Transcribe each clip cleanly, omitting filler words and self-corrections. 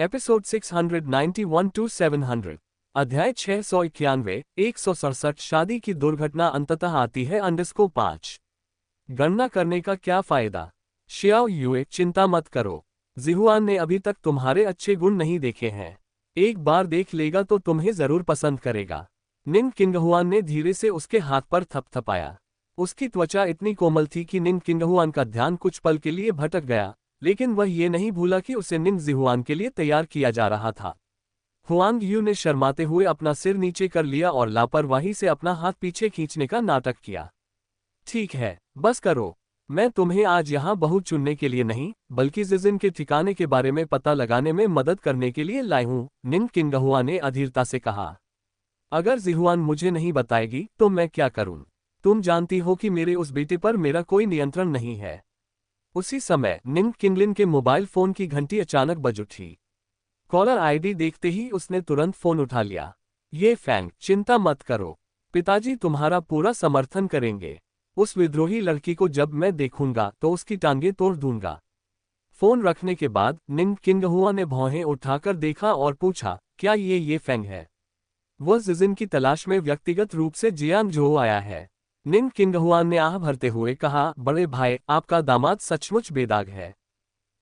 Episode 691 to 700। अध्याय 691 167। शादी की दुर्घटना अंततः आती है _5। गणना करने का क्या फायदा। शियाओ युए, चिंता मत करो। जिहुआन ने अभी तक तुम्हारे अच्छे गुण नहीं देखे हैं। एक बार देख लेगा तो तुम्हें जरूर पसंद करेगा। निंग किंगहुआन ने धीरे से उसके हाथ पर थपथपाया। उसकी त्वचा इतनी कोमल थी कि निंग किंगहुआन का ध्यान कुछ पल के लिए भटक गया, लेकिन वह ये नहीं भूला कि उसे निंग जिहुआन के लिए तैयार किया जा रहा था। हुआंग यू ने शर्माते हुए अपना सिर नीचे कर लिया और लापरवाही से अपना हाथ पीछे खींचने का नाटक किया। ठीक है, बस करो। मैं तुम्हें आज यहाँ बहू चुनने के लिए नहीं, बल्कि जिजिन के ठिकाने के बारे में पता लगाने में मदद करने के लिए लाई हूँ, निंग किंगहुआ ने अधीरता से कहा। अगर जिहुआन मुझे नहीं बताएगी तो मैं क्या करूँ? तुम जानती हो कि मेरे उस बेटे पर मेरा कोई नियंत्रण नहीं है। उसी समय निंग किंगलिन के मोबाइल फोन की घंटी अचानक बज उठी। कॉलर आईडी देखते ही उसने तुरंत फोन उठा लिया। ये फैंग, चिंता मत करो, पिताजी तुम्हारा पूरा समर्थन करेंगे। उस विद्रोही लड़की को जब मैं देखूंगा तो उसकी टांगें तोड़ दूंगा। फोन रखने के बाद निंग किंगहुआ ने भौहें उठाकर देखा और पूछा, क्या ये फैंग है? वह जिजिन की तलाश में व्यक्तिगत रूप से जियांगझो आया है। निंग किंगहुआन ने आह भरते हुए कहा, बड़े भाई, आपका दामाद सचमुच बेदाग है।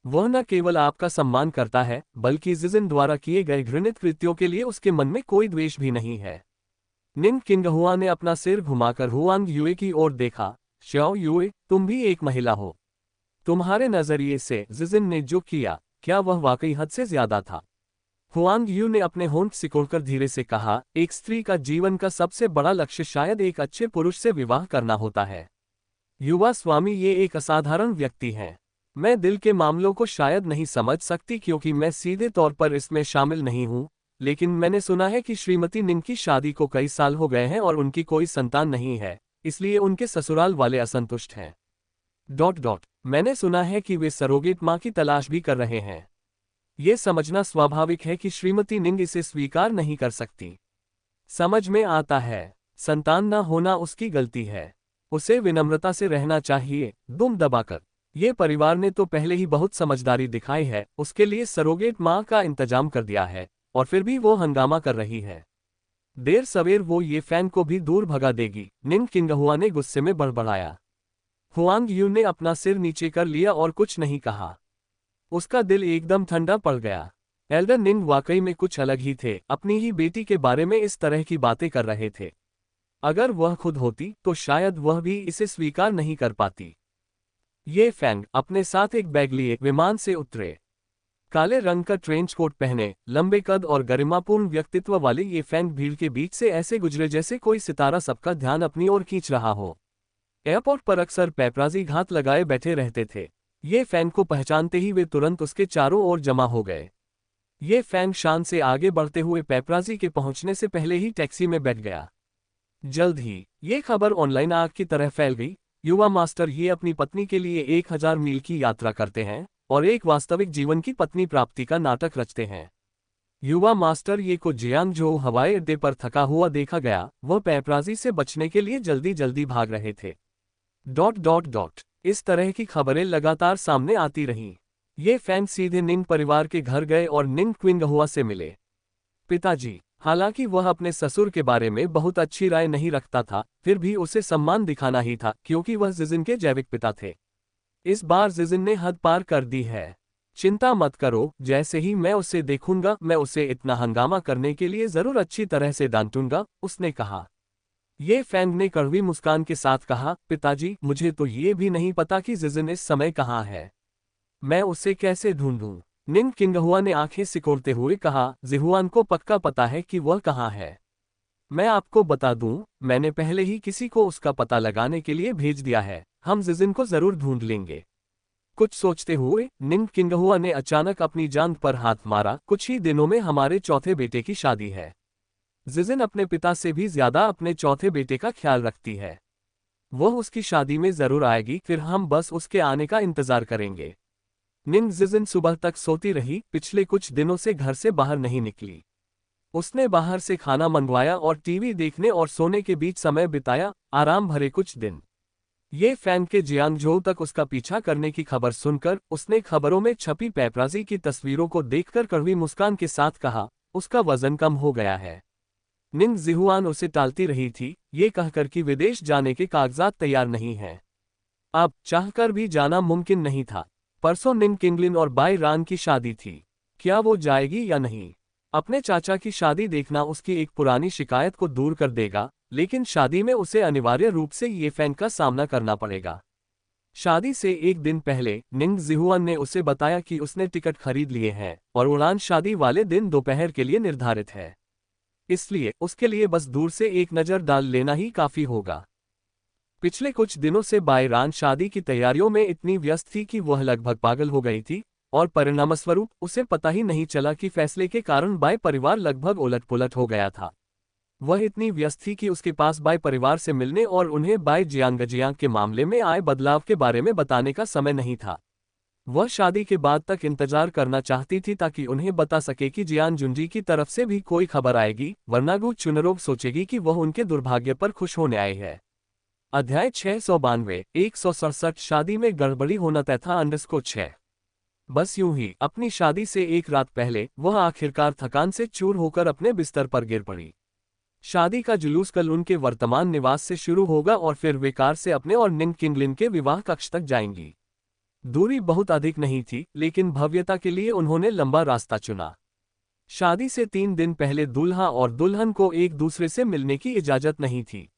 वह न केवल आपका सम्मान करता है, बल्कि जिजिन द्वारा किए गए घृणित कृत्यों के लिए उसके मन में कोई द्वेष भी नहीं है। निंग किंगहुआ ने अपना सिर घुमाकर हुआंग युए की ओर देखा। श्याओ युए, तुम भी एक महिला हो। तुम्हारे नजरिए से जिजिन ने जो किया, क्या वह वाकई हद से ज्यादा था? हुआंग यू ने अपने होंठ सिकोड़कर धीरे से कहा, एक स्त्री का जीवन का सबसे बड़ा लक्ष्य शायद एक अच्छे पुरुष से विवाह करना होता है। युवा स्वामी, ये एक असाधारण व्यक्ति हैं। मैं दिल के मामलों को शायद नहीं समझ सकती क्योंकि मैं सीधे तौर पर इसमें शामिल नहीं हूँ, लेकिन मैंने सुना है कि श्रीमती निंग की शादी को कई साल हो गए हैं और उनकी कोई संतान नहीं है, इसलिए उनके ससुराल वाले असंतुष्ट हैं। मैंने सुना है कि वे सरोगेट माँ की तलाश भी कर रहे हैं। ये समझना स्वाभाविक है कि श्रीमती निंग इसे स्वीकार नहीं कर सकती। समझ में आता है, संतान न होना उसकी गलती है। उसे विनम्रता से रहना चाहिए, दुम दबाकर। ये परिवार ने तो पहले ही बहुत समझदारी दिखाई है, उसके लिए सरोगेट माँ का इंतजाम कर दिया है, और फिर भी वो हंगामा कर रही है। देर सवेर वो ये फैंग को भी दूर भगा देगी, निंग किंगहुआ ने गुस्से में बड़बड़ाया। हुआंग यू ने अपना सिर नीचे कर लिया और कुछ नहीं कहा। उसका दिल एकदम ठंडा पड़ गया। एल्डर निंग वाकई में कुछ अलग ही थे, अपनी ही बेटी के बारे में इस तरह की बातें कर रहे थे। अगर वह खुद होती तो शायद वह भी इसे स्वीकार नहीं कर पाती। ये फैंग अपने साथ एक बैग लिए विमान से उतरे। काले रंग का ट्रेंच कोट पहने, लंबे कद और गरिमापूर्ण व्यक्तित्व वाले ये फैंग भीड़ के बीच से ऐसे गुजरे जैसे कोई सितारा सबका ध्यान अपनी ओर खींच रहा हो। एयरपोर्ट पर अक्सर पेपराजी घात लगाए बैठे रहते थे। ये फैंग को पहचानते ही वे तुरंत उसके चारों ओर जमा हो गए। ये फैंग शान से आगे बढ़ते हुए पेपराजी के पहुंचने से पहले ही टैक्सी में बैठ गया। जल्द ही ये खबर ऑनलाइन आग की तरह फैल गई। युवा मास्टर ये अपनी पत्नी के लिए 1000 मील की यात्रा करते हैं और एक वास्तविक जीवन की पत्नी प्राप्ति का नाटक रचते हैं। युवा मास्टर ये को जियांगझो हवाई अड्डे पर थका हुआ देखा गया। वह पेपराजी से बचने के लिए जल्दी जल्दी भाग रहे थे। इस तरह की खबरें लगातार सामने आती रहीं। ये फैंग सीधे निंग परिवार के घर गए और निंग किंगहुआ से मिले। पिताजी, हालांकि वह अपने ससुर के बारे में बहुत अच्छी राय नहीं रखता था, फिर भी उसे सम्मान दिखाना ही था क्योंकि वह जिजिन के जैविक पिता थे। इस बार जिजिन ने हद पार कर दी है। चिंता मत करो, जैसे ही मैं उसे देखूंगा मैं उसे इतना हंगामा करने के लिए जरूर अच्छी तरह से डांटूंगा, उसने कहा। ये फैंग ने कड़वी मुस्कान के साथ कहा, पिताजी, मुझे तो ये भी नहीं पता कि जिजिन इस समय कहाँ है। मैं उसे कैसे ढूंढूं? निंग किंगहुआ ने आंखें सिकोड़ते हुए कहा, जिहुआन को पक्का पता है कि वह कहाँ है। मैं आपको बता दूं, मैंने पहले ही किसी को उसका पता लगाने के लिए भेज दिया है। हम जिजिन को जरूर ढूंढ लेंगे। कुछ सोचते हुए निंग किंगहुआ ने अचानक अपनी जांघ पर हाथ मारा। कुछ ही दिनों में हमारे चौथे बेटे की शादी है। जिजिन अपने पिता से भी ज्यादा अपने चौथे बेटे का ख्याल रखती है। वह उसकी शादी में जरूर आएगी, फिर हम बस उसके आने का इंतजार करेंगे। निंग जिजिन सुबह तक सोती रही, पिछले कुछ दिनों से घर से बाहर नहीं निकली। उसने बाहर से खाना मंगवाया और टीवी देखने और सोने के बीच समय बिताया, आराम भरे कुछ दिन। ये फैन के जियांगझोउ तक उसका पीछा करने की खबर सुनकर उसने खबरों में छपी पेपराजी की तस्वीरों को देखकर कड़वी मुस्कान के साथ कहा, उसका वजन कम हो गया है। निंग जिहुआन उसे टालती रही थी, ये कहकर कि विदेश जाने के कागजात तैयार नहीं हैं। अब चाहकर भी जाना मुमकिन नहीं था। परसों निंग किंगलिन और बाई रान की शादी थी। क्या वो जाएगी या नहीं? अपने चाचा की शादी देखना उसकी एक पुरानी शिकायत को दूर कर देगा, लेकिन शादी में उसे अनिवार्य रूप से ये फैन का सामना करना पड़ेगा। शादी से एक दिन पहले निंग जिहुआन ने उसे बताया कि उसने टिकट खरीद लिए हैं और उड़ान शादी वाले दिन दोपहर के लिए निर्धारित है। इसलिए उसके लिए बस दूर से एक नज़र डाल लेना ही काफी होगा। पिछले कुछ दिनों से बाई रान शादी की तैयारियों में इतनी व्यस्त थी कि वह लगभग पागल हो गई थी, और परिणामस्वरूप उसे पता ही नहीं चला कि फैसले के कारण बाई परिवार लगभग उलट-पुलट हो गया था। वह इतनी व्यस्त थी कि उसके पास बाई परिवार से मिलने और उन्हें बाई जियांगजियांग के मामले में आए बदलाव के बारे में बताने का समय नहीं था। वह शादी के बाद तक इंतजार करना चाहती थी ताकि उन्हें बता सके कि जियान जुंजी की तरफ से भी कोई खबर आएगी, वरना गु चुनरोग सोचेगी कि वह उनके दुर्भाग्य पर खुश होने आए है। अध्याय 692 167 शादी में गड़बड़ी होना तय था अंडरस्कोर 6। बस यूं ही अपनी शादी से एक रात पहले वह आखिरकार थकान से चूर होकर अपने बिस्तर पर गिर पड़ी। शादी का जुलूस कल उनके वर्तमान निवास से शुरू होगा और फिर वे कार से अपने और निंग किंगलिन के विवाह कक्ष तक जाएंगी। दूरी बहुत अधिक नहीं थी, लेकिन भव्यता के लिए उन्होंने लंबा रास्ता चुना। शादी से 3 दिन पहले दूल्हा और दुल्हन को एक दूसरे से मिलने की इजाजत नहीं थी।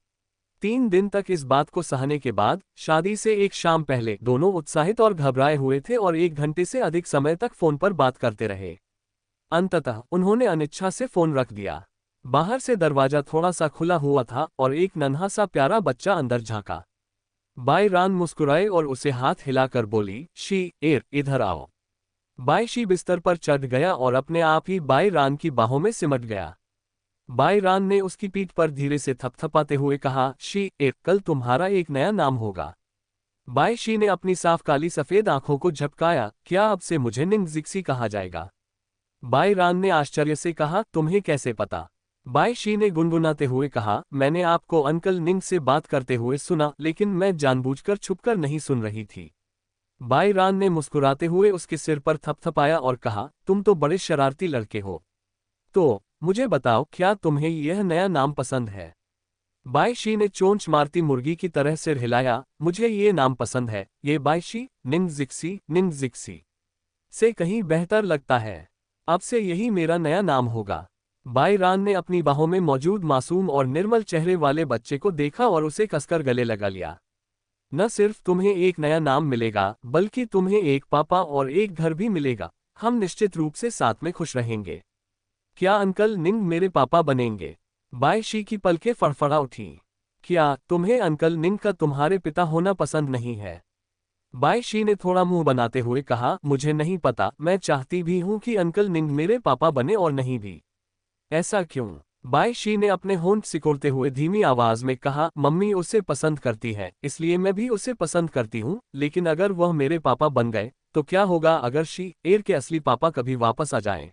3 दिन तक इस बात को सहने के बाद शादी से एक शाम पहले दोनों उत्साहित और घबराए हुए थे और 1 घंटे से अधिक समय तक फोन पर बात करते रहे। अंततः उन्होंने अनिच्छा से फोन रख दिया। बाहर से दरवाजा थोड़ा सा खुला हुआ था और एक नन्हा सा प्यारा बच्चा अंदर झांका। बाई रान मुस्कुराए और उसे हाथ हिलाकर बोली, शी एर इधर आओ। बाई शी बिस्तर पर चढ़ गया और अपने आप ही बाई रान की बाहों में सिमट गया। बाई रान ने उसकी पीठ पर धीरे से थपथपाते हुए कहा, शी एर कल तुम्हारा एक नया नाम होगा। बाई शी ने अपनी साफ काली सफेद आंखों को झपकाया, क्या अब से मुझे निंग जिक्सी कहा जाएगा? बाई रान ने आश्चर्य से कहा, तुम्हें कैसे पता? बाई शी ने गुनगुनाते हुए कहा, मैंने आपको अंकल निंग से बात करते हुए सुना, लेकिन मैं जानबूझकर छुपकर नहीं सुन रही थी। बाई रान ने मुस्कुराते हुए उसके सिर पर थपथपाया और कहा, तुम तो बड़े शरारती लड़के हो। तो मुझे बताओ, क्या तुम्हें यह नया नाम पसंद है? बाई शी ने चोंच मारती मुर्गी की तरह सिर हिलाया, मुझे ये नाम पसंद है, ये बाई शी निंग जिक्सी से कहीं बेहतर लगता है। अब से यही मेरा नया नाम होगा। बाई रान ने अपनी बाहों में मौजूद मासूम और निर्मल चेहरे वाले बच्चे को देखा और उसे कसकर गले लगा लिया। न सिर्फ तुम्हें एक नया नाम मिलेगा, बल्कि तुम्हें एक पापा और एक घर भी मिलेगा। हम निश्चित रूप से साथ में खुश रहेंगे। क्या अंकल निंग मेरे पापा बनेंगे? बाई शी की पलकें फड़फड़ा उठीं। क्या तुम्हें अंकल निंग का तुम्हारे पिता होना पसंद नहीं है? बाई शी ने थोड़ा मुंह बनाते हुए कहा, मुझे नहीं पता, मैं चाहती भी हूं कि अंकल निंग मेरे पापा बने और नहीं भी। ऐसा क्यों? बाई शी ने अपने होंठ सिकोड़ते हुए धीमी आवाज में कहा, मम्मी उसे पसंद करती है, इसलिए मैं भी उसे पसंद करती हूँ, लेकिन अगर वह मेरे पापा बन गए तो क्या होगा अगर शी एर के असली पापा कभी वापस आ जाएं?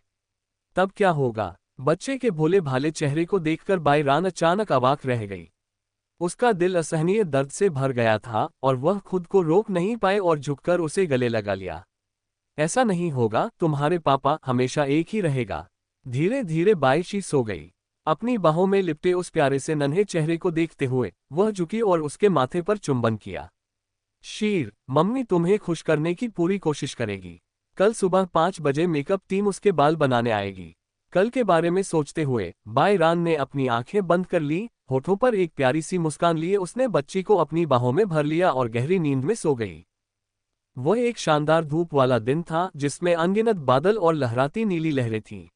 तब क्या होगा? बच्चे के भोले भाले चेहरे को देखकर बाई रान अचानक अवाक रह गई। उसका दिल असहनीय दर्द से भर गया था और वह खुद को रोक नहीं पाए और झुककर उसे गले लगा लिया। ऐसा नहीं होगा, तुम्हारे पापा हमेशा एक ही रहेगा। धीरे धीरे बाई शी सो गई। अपनी बाहों में लिपटे उस प्यारे से नन्हे चेहरे को देखते हुए वह झुकी और उसके माथे पर चुंबन किया। शीर, मम्मी तुम्हें खुश करने की पूरी कोशिश करेगी। कल सुबह 5 बजे मेकअप टीम उसके बाल बनाने आएगी। कल के बारे में सोचते हुए बाई रान ने अपनी आंखें बंद कर ली, होठों पर एक प्यारी सी मुस्कान लिए उसने बच्ची को अपनी बाहों में भर लिया और गहरी नींद में सो गई। वह एक शानदार धूप वाला दिन था जिसमें अनगिनत बादल और लहराती नीली लहरें थीं।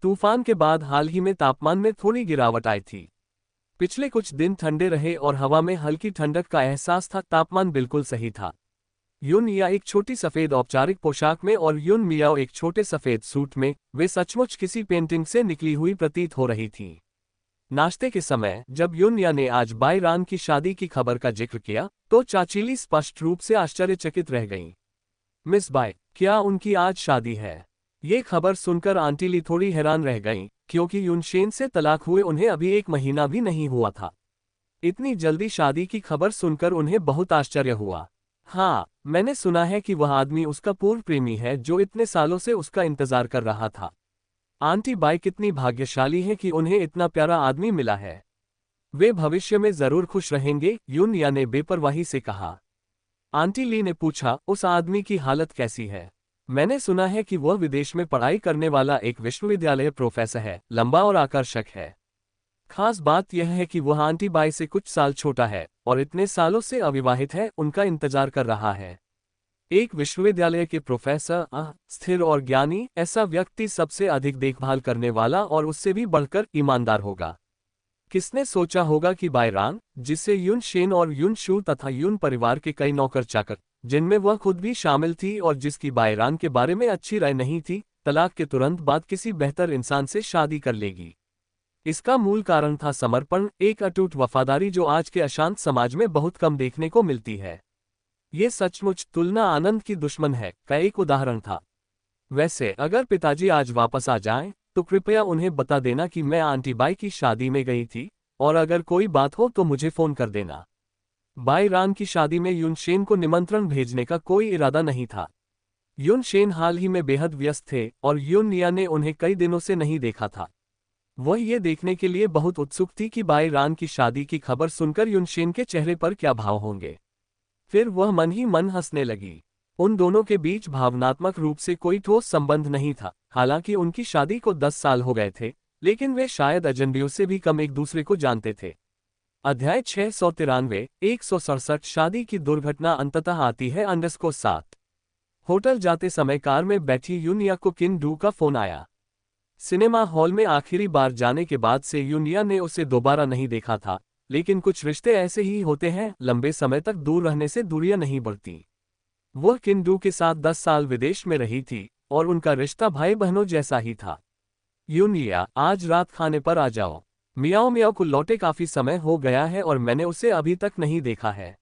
तूफान के बाद हाल ही में तापमान में थोड़ी गिरावट आई थी। पिछले कुछ दिन ठंडे रहे और हवा में हल्की ठंडक का एहसास था। तापमान बिल्कुल सही था। युन या एक छोटी सफेद औपचारिक पोशाक में और युन मियाओ एक छोटे सफेद सूट में, वे सचमुच किसी पेंटिंग से निकली हुई प्रतीत हो रही थीं। नाश्ते के समय जब युन या ने आज बाई रान की शादी की खबर का जिक्र किया तो चाचीली स्पष्ट रूप से आश्चर्यचकित रह गईं। मिस बाई, क्या उनकी आज शादी है? ये खबर सुनकर आंटी ली थोड़ी हैरान रह गईं, क्योंकि युनशेन से तलाक हुए उन्हें अभी 1 महीना भी नहीं हुआ था। इतनी जल्दी शादी की खबर सुनकर उन्हें बहुत आश्चर्य हुआ। हाँ, मैंने सुना है कि वह आदमी उसका पूर्व प्रेमी है जो इतने सालों से उसका इंतजार कर रहा था। आंटी बाई कितनी भाग्यशाली है कि उन्हें इतना प्यारा आदमी मिला है। वे भविष्य में जरूर खुश रहेंगे, यूनिया ने बेपरवाही से कहा। आंटी ली ने पूछा, उस आदमी की हालत कैसी है? मैंने सुना है कि वह विदेश में पढ़ाई करने वाला एक विश्वविद्यालय प्रोफेसर है, लंबा और आकर्षक है। खास बात यह है कि वह आंटी बाई से कुछ साल छोटा है और इतने सालों से अविवाहित है, उनका इंतजार कर रहा है। एक विश्वविद्यालय के प्रोफेसर, स्थिर और ज्ञानी, ऐसा व्यक्ति सबसे अधिक देखभाल करने वाला और उससे भी बढ़कर ईमानदार होगा। किसने सोचा होगा कि बायरान, जिसे यून शेन और यून शू तथा यून परिवार के कई नौकर चाकर, जिनमें वह खुद भी शामिल थी और जिसकी बायरान के बारे में अच्छी राय नहीं थी, तलाक के तुरंत बाद किसी बेहतर इंसान से शादी कर लेगी। इसका मूल कारण था समर्पण, एक अटूट वफादारी जो आज के अशांत समाज में बहुत कम देखने को मिलती है। ये सचमुच तुलना आनंद की दुश्मन है का एक उदाहरण था। वैसे अगर पिताजी आज वापस आ जाएं, तो कृपया उन्हें बता देना कि मैं आंटी बाई की शादी में गई थी, और अगर कोई बात हो तो मुझे फोन कर देना। बाई रान की शादी में यून शेन को निमंत्रण भेजने का कोई इरादा नहीं था। यून शेन हाल ही में बेहद व्यस्त थे और यून निया ने उन्हें कई दिनों से नहीं देखा था। वह ये देखने के लिए बहुत उत्सुक थी कि बाई रान की शादी की खबर सुनकर यून शेन के चेहरे पर क्या भाव होंगे। फिर वह मन ही मन हंसने लगी। उन दोनों के बीच भावनात्मक रूप से कोई ठोस संबंध नहीं था, हालांकि उनकी शादी को 10 साल हो गए थे, लेकिन वे शायद अजनबियों से भी कम एक दूसरे को जानते थे। अध्याय 693, 167 शादी की दुर्घटना अंततः आती है 7। होटल जाते समय कार में बैठी यूनिया को किन डू का फोन आया। सिनेमा हॉल में आखिरी बार जाने के बाद से यूनिया ने उसे दोबारा नहीं देखा था, लेकिन कुछ रिश्ते ऐसे ही होते हैं, लंबे समय तक दूर रहने से दूरियां नहीं बढ़ती। वह किंडू के साथ 10 साल विदेश में रही थी और उनका रिश्ता भाई बहनों जैसा ही था। यूनिया, आज रात खाने पर आ जाओ। मियाओ मियाओ को लौटे काफी समय हो गया है और मैंने उसे अभी तक नहीं देखा है।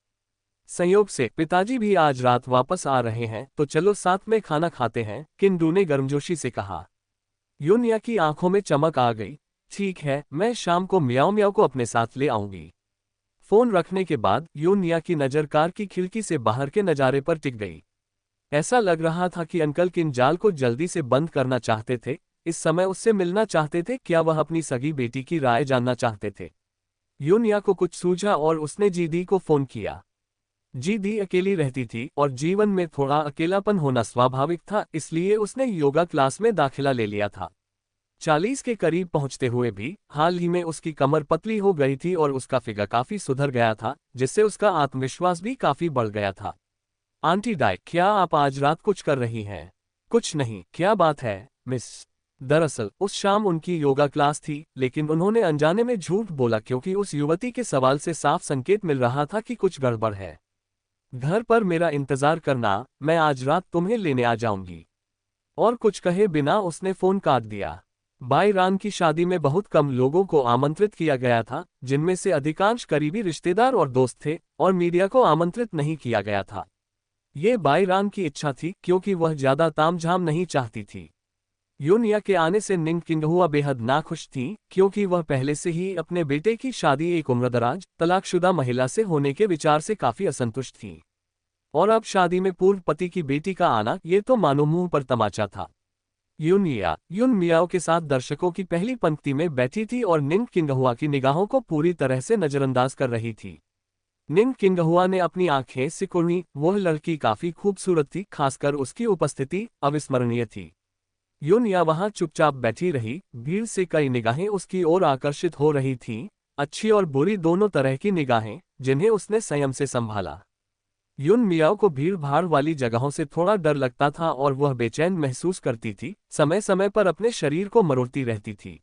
संयोग से पिताजी भी आज रात वापस आ रहे हैं, तो चलो साथ में खाना खाते हैं, किंडू ने गर्मजोशी से कहा। यूनिया की आंखों में चमक आ गई। ठीक है, मैं शाम को मियाओ मियाओ को अपने साथ ले आऊंगी। फोन रखने के बाद यूनिया की नजर कार की खिड़की से बाहर के नजारे पर टिक गई। ऐसा लग रहा था कि अंकल किन जाल को जल्दी से बंद करना चाहते थे, इस समय उससे मिलना चाहते थे, क्या वह अपनी सगी बेटी की राय जानना चाहते थे। यूनिया को कुछ सूझा और उसने जीदी को फोन किया। जीदी अकेली रहती थी और जीवन में थोड़ा अकेलापन होना स्वाभाविक था, इसलिए उसने योगा क्लास में दाखिला ले लिया था। 40 के करीब पहुंचते हुए भी हाल ही में उसकी कमर पतली हो गई थी और उसका फिगर काफी सुधर गया था, जिससे उसका आत्मविश्वास भी काफी बढ़ गया था। आंटी डाई, क्या आप आज रात कुछ कर रही हैं? कुछ नहीं, क्या बात है मिस? दरअसल उस शाम उनकी योगा क्लास थी, लेकिन उन्होंने अनजाने में झूठ बोला क्योंकि उस युवती के सवाल से साफ संकेत मिल रहा था कि कुछ गड़बड़ है। घर पर मेरा इंतजार करना, मैं आज रात तुम्हें लेने आ जाऊंगी। और कुछ कहे बिना उसने फोन काट दिया। बाई रान की शादी में बहुत कम लोगों को आमंत्रित किया गया था, जिनमें से अधिकांश करीबी रिश्तेदार और दोस्त थे, और मीडिया को आमंत्रित नहीं किया गया था। ये बाई रान की इच्छा थी क्योंकि वह ज्यादा तामझाम नहीं चाहती थी। यूनिया के आने से निंग किंगहुआ बेहद नाखुश थी, क्योंकि वह पहले से ही अपने बेटे की शादी एक उम्रदराज, तलाकशुदा महिला से होने के विचार से काफी असंतुष्ट थी। और अब शादी में पूर्व पति की बेटी का आना, ये तो मानो मुंह पर तमाचा था। यूनिया यून मियाओ के साथ दर्शकों की पहली पंक्ति में बैठी थी और निंग किंगहुआ की निगाहों को पूरी तरह से नजरअंदाज कर रही थी। निंग किंगहुआ ने अपनी आंखें सिकुड़ी। वह लड़की काफी खूबसूरत थी, खासकर उसकी उपस्थिति अविस्मरणीय थी। यूनिया वहां चुपचाप बैठी रही। भीड़ से कई निगाहें उसकी ओर आकर्षित हो रही थीं, अच्छी और बुरी दोनों तरह की निगाहें, जिन्हें उसने संयम से संभाला। यून मियाओ को भीड़ भाड़ वाली जगहों से थोड़ा डर लगता था और वह बेचैन महसूस करती थी, समय समय पर अपने शरीर को मरोड़ती रहती थी।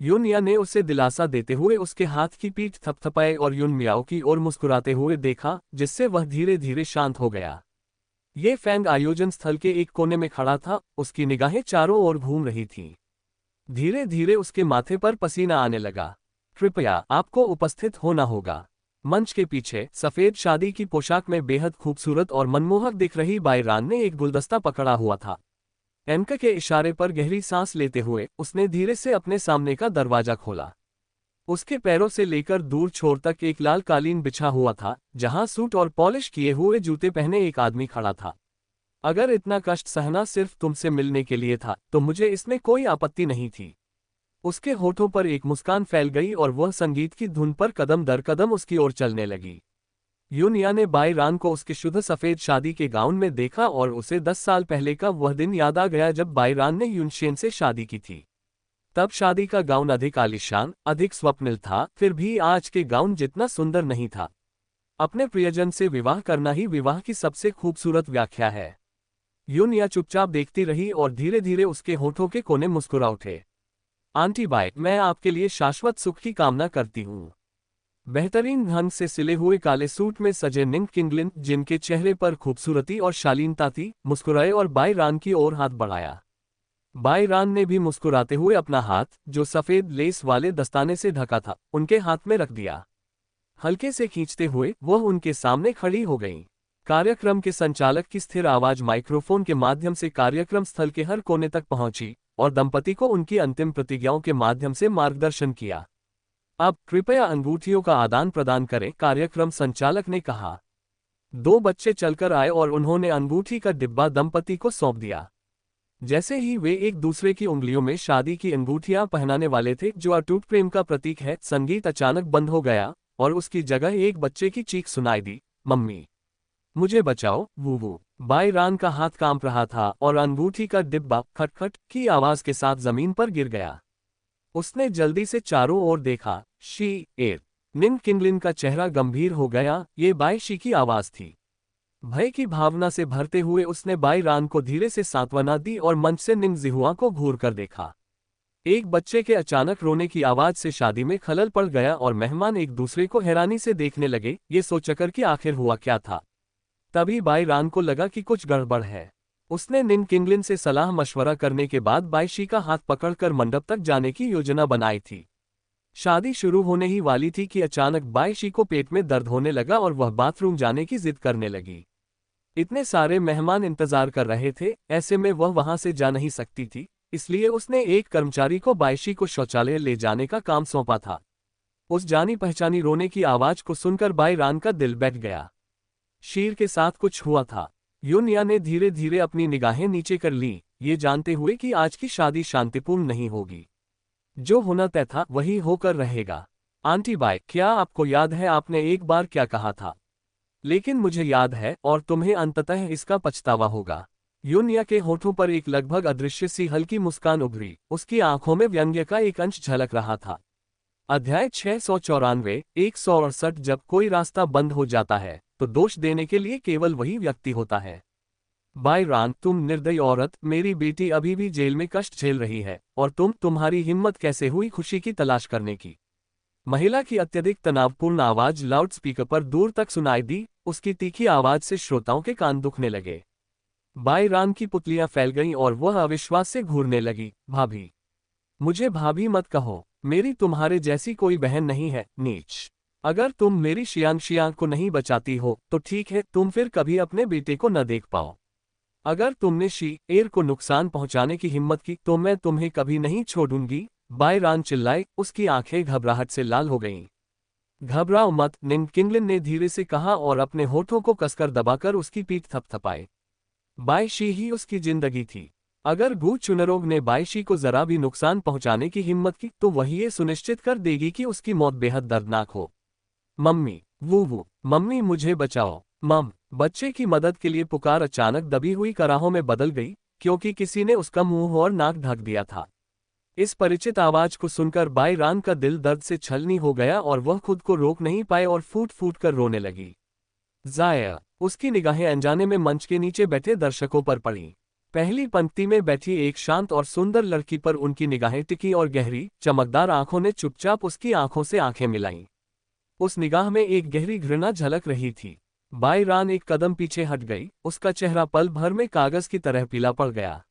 यूनिया ने उसे दिलासा देते हुए उसके हाथ की पीठ थपथपाई और यून मियाओ की ओर मुस्कुराते हुए देखा, जिससे वह धीरे धीरे शांत हो गया। ये फैंग आयोजन स्थल के एक कोने में खड़ा था, उसकी निगाहें चारों ओर घूम रही थीं। धीरे धीरे उसके माथे पर पसीना आने लगा। कृपया, आपको उपस्थित होना होगा। मंच के पीछे सफेद शादी की पोशाक में बेहद खूबसूरत और मनमोहक दिख रही बाई रान ने एक गुलदस्ता पकड़ा हुआ था। एंकर के इशारे पर गहरी सांस लेते हुए उसने धीरे से अपने सामने का दरवाजा खोला। उसके पैरों से लेकर दूर छोर तक एक लाल कालीन बिछा हुआ था, जहां सूट और पॉलिश किए हुए जूते पहने एक आदमी खड़ा था। अगर इतना कष्ट सहना सिर्फ तुमसे मिलने के लिए था, तो मुझे इसमें कोई आपत्ति नहीं थी। उसके होठों पर एक मुस्कान फैल गई और वह संगीत की धुन पर कदम दर कदम उसकी ओर चलने लगी। यूनिया ने बाई रान को उसके शुद्ध सफेद शादी के गाउन में देखा और उसे 10 साल पहले का वह दिन याद आ गया जब बाई रान ने यूनशेन से शादी की थी। तब शादी का गाउन अधिक आलीशान, अधिक स्वप्निल था, फिर भी आज के गाउन जितना सुंदर नहीं था। अपने प्रियजन से विवाह करना ही विवाह की सबसे खूबसूरत व्याख्या है। यूनिया चुपचाप देखती रही और धीरे धीरे उसके होठों के कोने मुस्कुरा उठे। आंटी बाई, मैं आपके लिए शाश्वत सुख की कामना करती हूँ। बेहतरीन ढंग से सिले हुए काले सूट में सजे निंग किंगलिन, जिनके चेहरे पर खूबसूरती और शालीनता थी, मुस्कुराए और बाई रान की ओर हाथ बढ़ाया। बाई रान ने भी मुस्कुराते हुए अपना हाथ, जो सफेद लेस वाले दस्ताने से ढका था, उनके हाथ में रख दिया। हल्के से खींचते हुए वह उनके सामने खड़ी हो गईं। कार्यक्रम के संचालक की स्थिर आवाज माइक्रोफोन के माध्यम से कार्यक्रम स्थल के हर कोने तक पहुंची और दंपति को उनकी अंतिम प्रतिज्ञाओं के माध्यम से मार्गदर्शन किया। अब कृपया अंगूठियों का आदान प्रदान करें, कार्यक्रम संचालक ने कहा। 2 बच्चे चलकर आए और उन्होंने अंगूठी का डिब्बा दंपति को सौंप दिया। जैसे ही वे एक दूसरे की उंगलियों में शादी की अंगूठियां पहनाने वाले थे, जो अटूट प्रेम का प्रतीक है, संगीत अचानक बंद हो गया और उसकी जगह एक बच्चे की चीख सुनाई दी, मम्मी मुझे बचाओ, वू। बाई रान का हाथ कांप रहा था और अंगूठी का डिब्बा खटखट की आवाज के साथ जमीन पर गिर गया। उसने जल्दी से चारों ओर देखा। शी एर। निंग किंगलिन का चेहरा गंभीर हो गया। ये बाई शी की आवाज थी। भय की भावना से भरते हुए उसने बाई रान को धीरे से सांत्वना दी और मंच से निंग जिहुआ को घूर कर देखा। एक बच्चे के अचानक रोने की आवाज से शादी में खलल पड़ गया और मेहमान एक दूसरे को हैरानी से देखने लगे, ये सोचकर कि आखिर हुआ क्या था। तभी बाई रान को लगा कि कुछ गड़बड़ है। उसने निंग किंगलिन से सलाह मशवरा करने के बाद बाई शी का हाथ पकड़कर मंडप तक जाने की योजना बनाई थी। शादी शुरू होने ही वाली थी कि अचानक बाई शी को पेट में दर्द होने लगा और वह बाथरूम जाने की जिद करने लगी। इतने सारे मेहमान इंतजार कर रहे थे, ऐसे में वह वहां से जा नहीं सकती थी, इसलिए उसने एक कर्मचारी को बाई शी को शौचालय ले जाने का काम सौंपा था। उस जानी पहचानी रोने की आवाज को सुनकर बाई रान का दिल बैठ गया। शीर के साथ कुछ हुआ था। यूनिया ने धीरे धीरे अपनी निगाहें नीचे कर लीं, ये जानते हुए कि आज की शादी शांतिपूर्ण नहीं होगी। जो होना तय था वही होकर रहेगा। आंटी बाई, क्या आपको याद है आपने एक बार क्या कहा था? लेकिन मुझे याद है और तुम्हें अंततः इसका पछतावा होगा। यूनिया के होठों पर एक लगभग अदृश्य सी हल्की मुस्कान उभरी, उसकी आंखों में व्यंग्य का एक अंश झलक रहा था। अध्याय 694 168। जब कोई रास्ता बंद हो जाता है तो दोष देने के लिए केवल वही व्यक्ति होता है। बाई रान, तुम निर्दयी औरत, मेरी बेटी अभी भी जेल में कष्ट झेल रही है और तुम्हारी हिम्मत कैसे हुई खुशी की तलाश करने की? महिला की अत्यधिक तनावपूर्ण आवाज लाउड स्पीकर पर दूर तक सुनाई दी। उसकी तीखी आवाज से श्रोताओं के कान दुखने लगे। बाई रान की पुतलियां फैल गईं और वह अविश्वास से घूरने लगी। भाभी, मुझे भाभी मत कहो, मेरी तुम्हारे जैसी कोई बहन नहीं है, नीच। अगर तुम मेरी शियांग को नहीं बचाती हो तो ठीक है, तुम फिर कभी अपने बेटे को न देख पाओ। अगर तुमने शी एर को नुकसान पहुंचाने की हिम्मत की तो मैं तुम्हें कभी नहीं छोड़ूंगी। बाई रान चिल्लाई, उसकी आंखें घबराहट से लाल हो गईं। घबराओ मत, निंग किंगलिन ने धीरे से कहा और अपने होठों को कसकर दबाकर उसकी पीठ थपथपाई। बाई शी ही उसकी जिंदगी थी। अगर गू चुनरोग ने बाई शी को जरा भी नुकसान पहुंचाने की हिम्मत की तो वही ये सुनिश्चित कर देगी कि उसकी मौत बेहद दर्दनाक हो। मम्मी, वू, मम्मी मुझे बचाओ, मम। बच्चे की मदद के लिए पुकार अचानक दबी हुई कराहों में बदल गई, क्योंकि किसी ने उसका मुंह और नाक ढक दिया था। इस परिचित आवाज को सुनकर बाई रान का दिल दर्द से छलनी हो गया और वह खुद को रोक नहीं पाए और फूट फूट कर रोने लगी। जाया। उसकी निगाहें अनजाने में मंच के नीचे बैठे दर्शकों पर पड़ीं। पहली पंक्ति में बैठी एक शांत और सुंदर लड़की पर उनकी निगाहें टिकी और गहरी, चमकदार आंखों ने चुपचाप उसकी आंखों से आंखें मिलाईं। उस निगाह में एक गहरी घृणा झलक रही थी। बाई रान एक कदम पीछे हट गई, उसका चेहरा पल भर में कागज की तरह पीला पड़ गया।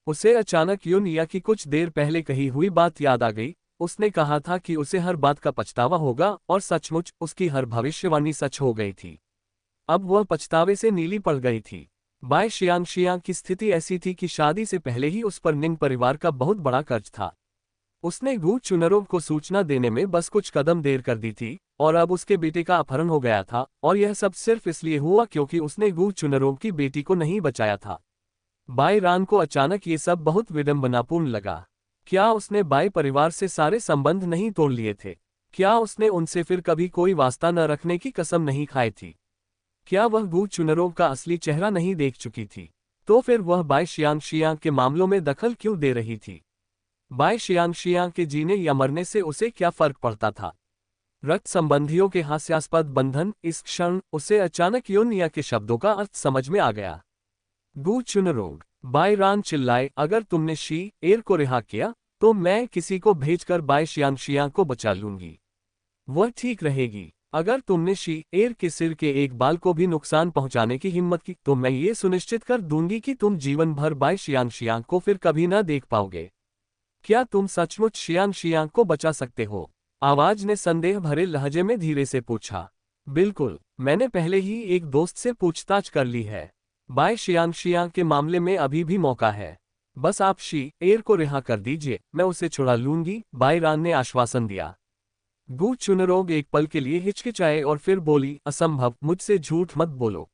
उसे अचानक यूनिया की कुछ देर पहले कही हुई बात याद आ गई। उसने कहा था कि उसे हर बात का पछतावा होगा और सचमुच उसकी हर भविष्यवाणी सच हो गई थी। अब वह पछतावे से नीली पड़ गई थी। बाई शियांग की स्थिति ऐसी थी कि शादी से पहले ही उस पर निंग परिवार का बहुत बड़ा कर्ज था। उसने गू चुनरोव को सूचना देने में बस कुछ कदम देर कर दी थी, और अब उसके बेटे का अपहरण हो गया था, और यह सब सिर्फ इसलिए हुआ क्योंकि उसने गू चुनरोव की बेटी को नहीं बचाया था। बाई रान को अचानक ये सब बहुत विडंबनापूर्ण लगा। क्या उसने बाई परिवार से सारे संबंध नहीं तोड़ लिए थे? क्या उसने उनसे फिर कभी कोई वास्ता न रखने की कसम नहीं खाई थी? क्या वह गू चुनरोव का असली चेहरा नहीं देख चुकी थी? तो फिर वह बाई शियांग के मामलों में दखल क्यों दे रही थी? बाई शियांग के जीने या मरने से उसे क्या फर्क पड़ता था? रक्त संबंधियों के हास्यास्पद बंधन। इस क्षण उसे अचानक योनिया के शब्दों का अर्थ समझ में आ गया। गू चुनरोव, बाई रान चिल्लाए, अगर तुमने शी एर को रिहा किया तो मैं किसी को भेजकर बाई शियांग को बचा लूंगी। वह ठीक रहेगी। अगर तुमने शी एर के सिर के एक बाल को भी नुकसान पहुंचाने की हिम्मत की तो मैं ये सुनिश्चित कर दूंगी कि तुम जीवन भर बाई शियांग को फिर कभी न देख पाओगे। क्या तुम सचमुच शियांग को बचा सकते हो? आवाज ने संदेह भरे लहजे में धीरे से पूछा। बिल्कुल, मैंने पहले ही एक दोस्त से पूछताछ कर ली है। बाई शियांग के मामले में अभी भी मौका है। बस आप शी एर को रिहा कर दीजिए, मैं उसे छुड़ा लूंगी, बाई रान ने आश्वासन दिया। गू चुनरोव एक पल के लिए हिचकिचाए और फिर बोली, असंभव, मुझसे झूठ मत बोलो।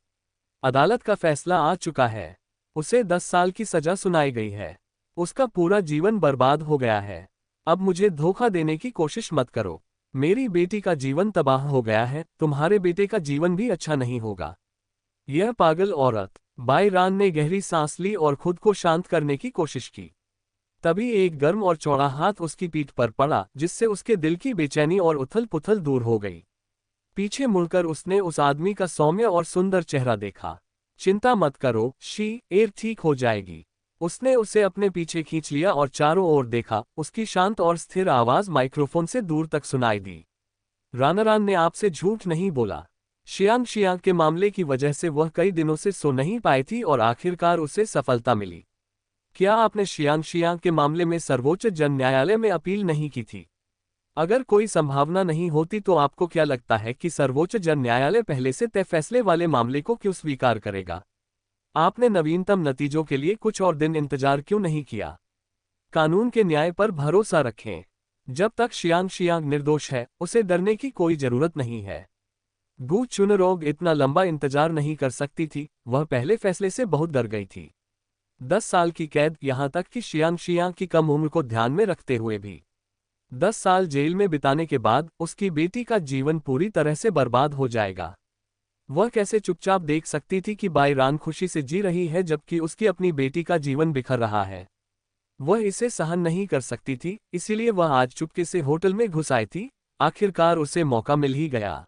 अदालत का फैसला आ चुका है। उसे 10 साल की सजा सुनाई गई है। उसका पूरा जीवन बर्बाद हो गया है। अब मुझे धोखा देने की कोशिश मत करो। मेरी बेटी का जीवन तबाह हो गया है, तुम्हारे बेटे का जीवन भी अच्छा नहीं होगा। यह पागल औरत। बाई रान ने गहरी सांस ली और खुद को शांत करने की कोशिश की। तभी एक गर्म और चौड़ा हाथ उसकी पीठ पर पड़ा, जिससे उसके दिल की बेचैनी और उथल पुथल दूर हो गई। पीछे मुड़कर उसने उस आदमी का सौम्य और सुंदर चेहरा देखा। चिंता मत करो, शी एर ठीक हो जाएगी। उसने उसे अपने पीछे खींच लिया और चारों ओर देखा। उसकी शांत और स्थिर आवाज माइक्रोफोन से दूर तक सुनाई दी। रानारान ने आपसे झूठ नहीं बोला। शियांग के मामले की वजह से वह कई दिनों से सो नहीं पाई थी और आखिरकार उसे सफलता मिली। क्या आपने शियांग के मामले में सर्वोच्च जन न्यायालय में अपील नहीं की थी? अगर कोई संभावना नहीं होती तो आपको क्या लगता है कि सर्वोच्च जन न्यायालय पहले से तय फैसले वाले मामले को क्यों स्वीकार करेगा? आपने नवीनतम नतीजों के लिए कुछ और दिन इंतजार क्यों नहीं किया? कानून के न्याय पर भरोसा रखें। जब तक शियांग निर्दोष है, उसे डरने की कोई जरूरत नहीं है। गू चुनरोव इतना लंबा इंतजार नहीं कर सकती थी। वह पहले फैसले से बहुत डर गई थी। 10 साल की कैद, यहां तक कि शियांग की कम उम्र को ध्यान में रखते हुए भी। 10 साल जेल में बिताने के बाद उसकी बेटी का जीवन पूरी तरह से बर्बाद हो जाएगा। वह कैसे चुपचाप देख सकती थी कि बाई रान खुशी से जी रही है जबकि उसकी अपनी बेटी का जीवन बिखर रहा है। वह इसे सहन नहीं कर सकती थी, इसीलिए वह आज चुपके से होटल में घुस आई थी। आखिरकार उसे मौका मिल ही गया।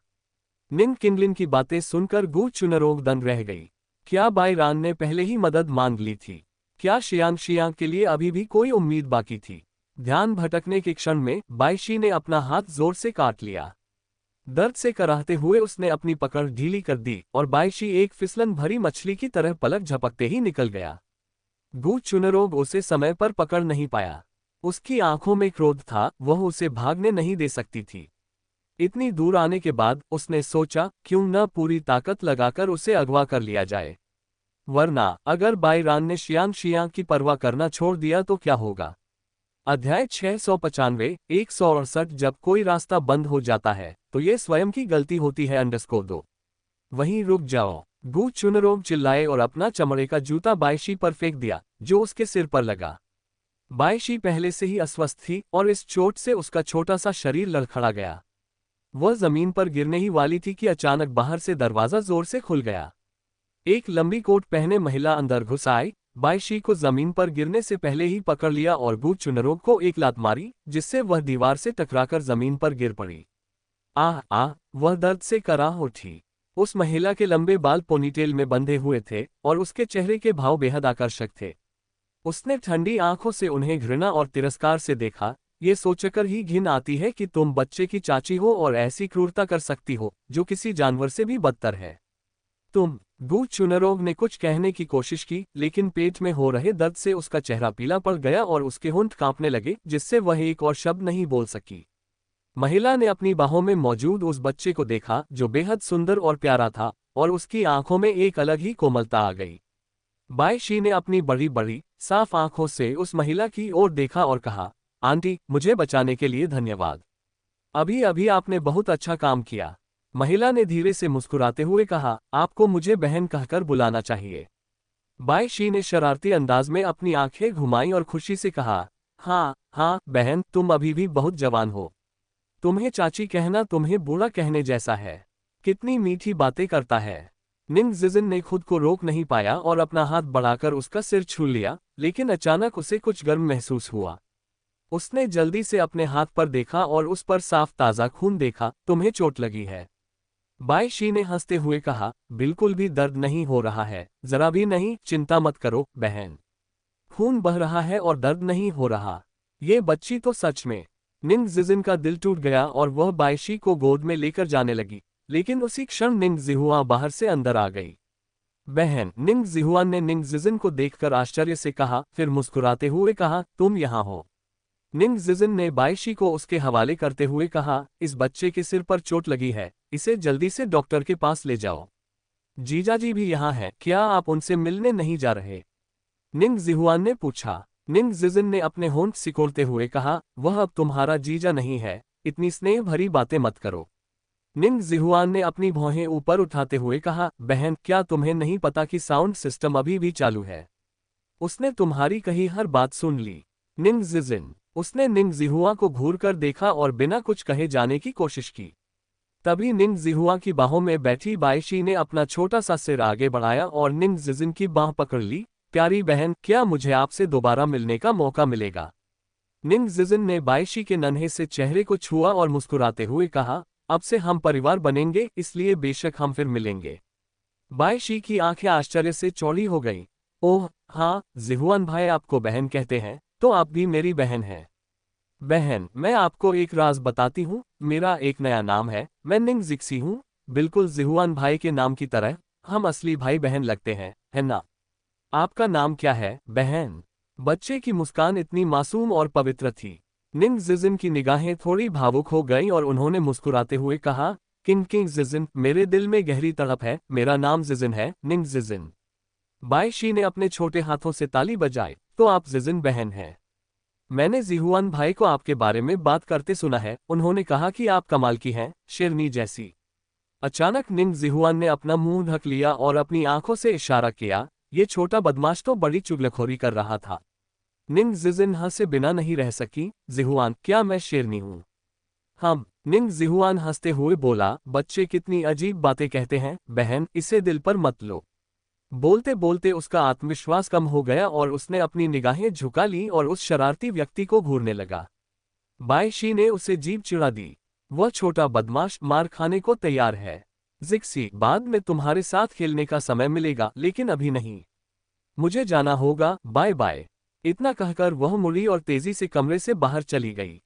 निंग किनलिन की बातें सुनकर गू चुनरोव दंग रह गई। क्या बाई रान ने पहले ही मदद मांग ली थी? क्या शियांग के लिए अभी भी कोई उम्मीद बाकी थी? ध्यान भटकने के क्षण में बाई शी ने अपना हाथ जोर से काट लिया। दर्द से कराहते हुए उसने अपनी पकड़ ढीली कर दी और बाई शी एक फिसलन भरी मछली की तरह पलक झपकते ही निकल गया। गू चुनरोव उसे समय पर पकड़ नहीं पाया। उसकी आंखों में क्रोध था, वह उसे भागने नहीं दे सकती थी। इतनी दूर आने के बाद उसने सोचा, क्यों न पूरी ताकत लगाकर उसे अगवा कर लिया जाए। वरना अगर बाई रान ने शियांग की परवाह करना छोड़ दिया तो क्या होगा? अध्याय 695 168। जब कोई रास्ता बंद हो जाता है तो ये स्वयं की गलती होती है। _2 वहीं रुक जाओ। गू चुनरोव चिल्लाए और अपना चमड़े का जूता बाई शी पर फेंक दिया, जो उसके सिर पर लगा। बाई शी पहले से ही अस्वस्थ थी और इस चोट से उसका छोटा सा शरीर लड़खड़ा गया। वह जमीन पर गिरने ही वाली थी कि अचानक बाहर से दरवाजा जोर से खुल गया। एक लंबी कोट पहने महिला अंदर घुस आई, बाई शी को जमीन पर गिरने से पहले ही पकड़ लिया और गू चुनरोव को एक लात मारी, जिससे वह दीवार से टकराकर जमीन पर गिर पड़ी। वह दर्द से कराह उठी। उस महिला के लंबे बाल पोनीटेल में बंधे हुए थे और उसके चेहरे के भाव बेहद आकर्षक थे। उसने ठंडी आंखों से उन्हें घृणा और तिरस्कार से देखा। ये सोचकर ही घिन आती है कि तुम बच्चे की चाची हो और ऐसी क्रूरता कर सकती हो, जो किसी जानवर से भी बदतर है। गू चुनरोव ने कुछ कहने की कोशिश की, लेकिन पेट में हो रहे दर्द से उसका चेहरा पीला पड़ गया और उसके होंठ कांपने लगे, जिससे वह एक और शब्द नहीं बोल सकी। महिला ने अपनी बाहों में मौजूद उस बच्चे को देखा, जो बेहद सुंदर और प्यारा था, और उसकी आंखों में एक अलग ही कोमलता आ गई। बाई शी ने अपनी बड़ी बड़ी साफ आंखों से उस महिला की ओर देखा और कहा, आंटी, मुझे बचाने के लिए धन्यवाद। अभी अभी आपने बहुत अच्छा काम किया। महिला ने धीरे से मुस्कुराते हुए कहा, आपको मुझे बहन कहकर बुलाना चाहिए। बाई शी ने शरारती अंदाज में अपनी आंखें घुमाई और खुशी से कहा, हाँ हाँ बहन, तुम अभी भी बहुत जवान हो। तुम्हें चाची कहना तुम्हें बूढ़ा कहने जैसा है। कितनी मीठी बातें करता है। निंग जिजिन ने खुद को रोक नहीं पाया और अपना हाथ बढ़ाकर उसका सिर छू लिया, लेकिन अचानक उसे कुछ गर्म महसूस हुआ। उसने जल्दी से अपने हाथ पर देखा और उस पर साफ ताज़ा खून देखा। तुम्हें चोट लगी है? बाई शी ने हंसते हुए कहा, बिल्कुल भी दर्द नहीं हो रहा है, जरा भी नहीं, चिंता मत करो बहन। खून बह रहा है और दर्द नहीं हो रहा। ये बच्ची तो सच में। निंग जिजिन का दिल टूट गया और वह बाई शी को गोद में लेकर जाने लगी, लेकिन उसी क्षण निंग जिहुआ बाहर से अंदर आ गई। बहन, निंग जिहुआन ने निंग जिजिन को देखकर आश्चर्य से कहा, फिर मुस्कुराते हुए कहा, तुम यहाँ हो। निंग जिजिन ने बाई शी को उसके हवाले करते हुए कहा, इस बच्चे के सिर पर चोट लगी है, इसे जल्दी से डॉक्टर के पास ले जाओ। जीजाजी भी यहाँ हैं, क्या आप उनसे मिलने नहीं जा रहे? निंग जिहुआन ने पूछा। निंग जिजिन ने अपने होंठ सिकोड़ते हुए कहा, वह अब तुम्हारा जीजा नहीं है, इतनी स्नेह भरी बातें मत करो। निंग जिहुआन ने अपनी भौहें ऊपर उठाते हुए कहा, बहन, क्या तुम्हें नहीं पता कि साउंड सिस्टम अभी भी चालू है? उसने तुम्हारी कही हर बात सुन ली। निंग जिजिन। उसने निंग जिहुआ को घूरकर देखा और बिना कुछ कहे जाने की कोशिश की। तभी निंग जिहुआ की बाहों में बैठी बाई शी ने अपना छोटा सा सिर आगे बढ़ाया और निंग जिजिन की बाह पकड़ ली। प्यारी बहन, क्या मुझे आपसे दोबारा मिलने का मौका मिलेगा? निंग जिजिन ने बाई शी के नन्हे से चेहरे को छुआ और मुस्कुराते हुए कहा, अब से हम परिवार बनेंगे, इसलिए बेशक हम फिर मिलेंगे। बाई शी की आंखें आश्चर्य से चौड़ी हो गईं। ओह हाँ, जिहुआन भाई आपको बहन कहते हैं, तो आप भी मेरी बहन हैं। बहन, मैं आपको एक राज बताती हूँ, मेरा एक नया नाम है, मैं निंग जिक्सी हूँ, बिल्कुल जिहुआन भाई के नाम की तरह। हम असली भाई बहन लगते हैं, है ना? आपका नाम क्या है, बहन? बच्चे की मुस्कान इतनी मासूम और पवित्र थी। निंग जिजिन की निगाहें थोड़ी भावुक हो गईं और उन्होंने मुस्कुराते हुए कहा, किंग किंग जिजिन, मेरे दिल में गहरी तड़प है, मेरा नाम जिजिन है, निंग जिजिन। बाई शी ने अपने छोटे हाथों से ताली बजाई, तो आप जिजिन बहन हैं। मैंने जिहुआन भाई को आपके बारे में बात करते सुना है, उन्होंने कहा कि आप कमाल की हैं, शेरनी जैसी। अचानक निंग जिहुआन ने अपना मुंह ढक लिया और अपनी आंखों से इशारा किया, ये छोटा बदमाश तो बड़ी चुगलखोरी कर रहा था। निंग जिजिन हंसे बिना नहीं रह सकी, जिहुआन, क्या मैं शेरनी हूँ? हम। निंग जिहुआन हंसते हुए बोला, बच्चे कितनी अजीब बातें कहते हैं, बहन, इसे दिल पर मत लो। बोलते बोलते उसका आत्मविश्वास कम हो गया और उसने अपनी निगाहें झुका ली और उस शरारती व्यक्ति को घूरने लगा। बाई शी ने उसे जीभ चिढ़ा दी। वह छोटा बदमाश मार खाने को तैयार है। जिक्सी, बाद में तुम्हारे साथ खेलने का समय मिलेगा, लेकिन अभी नहीं। मुझे जाना होगा, बाय बाय। इतना कहकर वह मुड़ी और तेजी से कमरे से बाहर चली गई।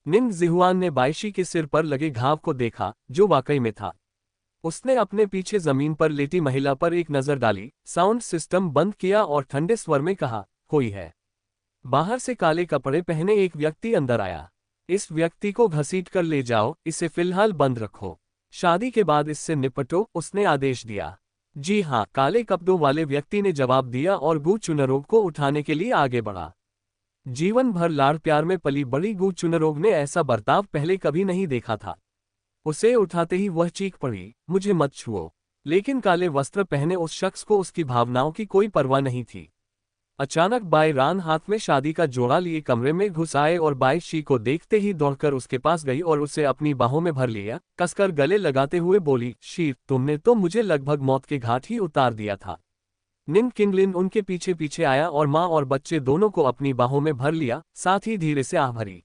निंग जिहुआन ने बाई शी के सिर पर लगे घाव को देखा, जो वाकई में था। उसने अपने पीछे जमीन पर लेटी महिला पर एक नजर डाली, साउंड सिस्टम बंद किया और ठंडे स्वर में कहा, कोई है? बाहर से काले कपड़े पहने एक व्यक्ति अंदर आया। इस व्यक्ति को घसीट कर ले जाओ, इसे फिलहाल बंद रखो, शादी के बाद इससे निपटो, उसने आदेश दिया। जी हाँ, काले कपड़ों वाले व्यक्ति ने जवाब दिया और गू चुनरोग को उठाने के लिए आगे बढ़ा। जीवन भर लाड़ प्यार में पली बड़ी गू चुनरोग ने ऐसा बर्ताव पहले कभी नहीं देखा था। उसे उठाते ही वह चीख पड़ी, मुझे मत छुओ। लेकिन काले वस्त्र पहने उस शख्स को उसकी भावनाओं की कोई परवाह नहीं थी। अचानक बाई रान हाथ में शादी का जोड़ा लिए कमरे में घुस आए और बाई शी को देखते ही दौड़कर उसके पास गई और उसे अपनी बाहों में भर लिया, कसकर गले लगाते हुए बोली, शी, तुमने तो मुझे लगभग मौत के घाट ही उतार दिया था। निंग किंगलिन उनके पीछे पीछे आया और माँ और बच्चे दोनों को अपनी बाहों में भर लिया, साथ ही धीरे से आह भरी।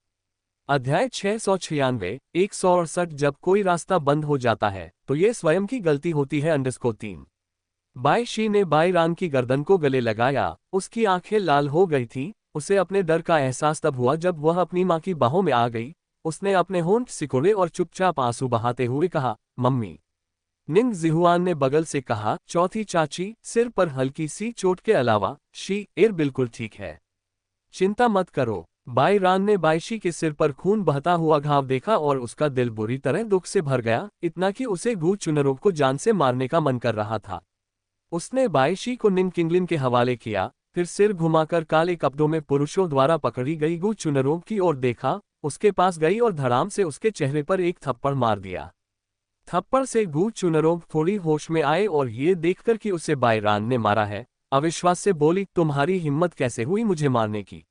अध्याय 696 168। जब कोई रास्ता बंद हो जाता है तो ये स्वयं की गलती होती है। 3 बाई शी ने बाई रान की गर्दन को गले लगाया। उसकी आंखें लाल हो गई थीं। उसे अपने डर का एहसास तब हुआ जब वह अपनी मां की बाहों में आ गई। उसने अपने होंठ सिकोड़े और चुपचाप आंसू बहाते हुए कहा, मम्मी। निंग जिहुआन ने बगल से कहा, चौथी चाची, सिर पर हल्की सी चोट के अलावा शी एर बिल्कुल ठीक है, चिंता मत करो। बाई रान ने बाई शी के सिर पर खून बहता हुआ घाव देखा और उसका दिल बुरी तरह दुख से भर गया, इतना कि उसे गू चुनरोग को जान से मारने का मन कर रहा था। उसने बाई शी को निंग किंगलिन के हवाले किया। फिर सिर घुमाकर काले कपड़ों में पुरुषों द्वारा पकड़ी गई गू चुनरों की ओर देखा, उसके पास गई और धड़ाम से उसके चेहरे पर एक थप्पड़ मार दिया। थप्पड़ से गू चुनरों थोड़ी होश में आए और ये देखकर कि उसे बाईरान ने मारा है, अविश्वास से बोली, तुम्हारी हिम्मत कैसे हुई मुझे मारने की?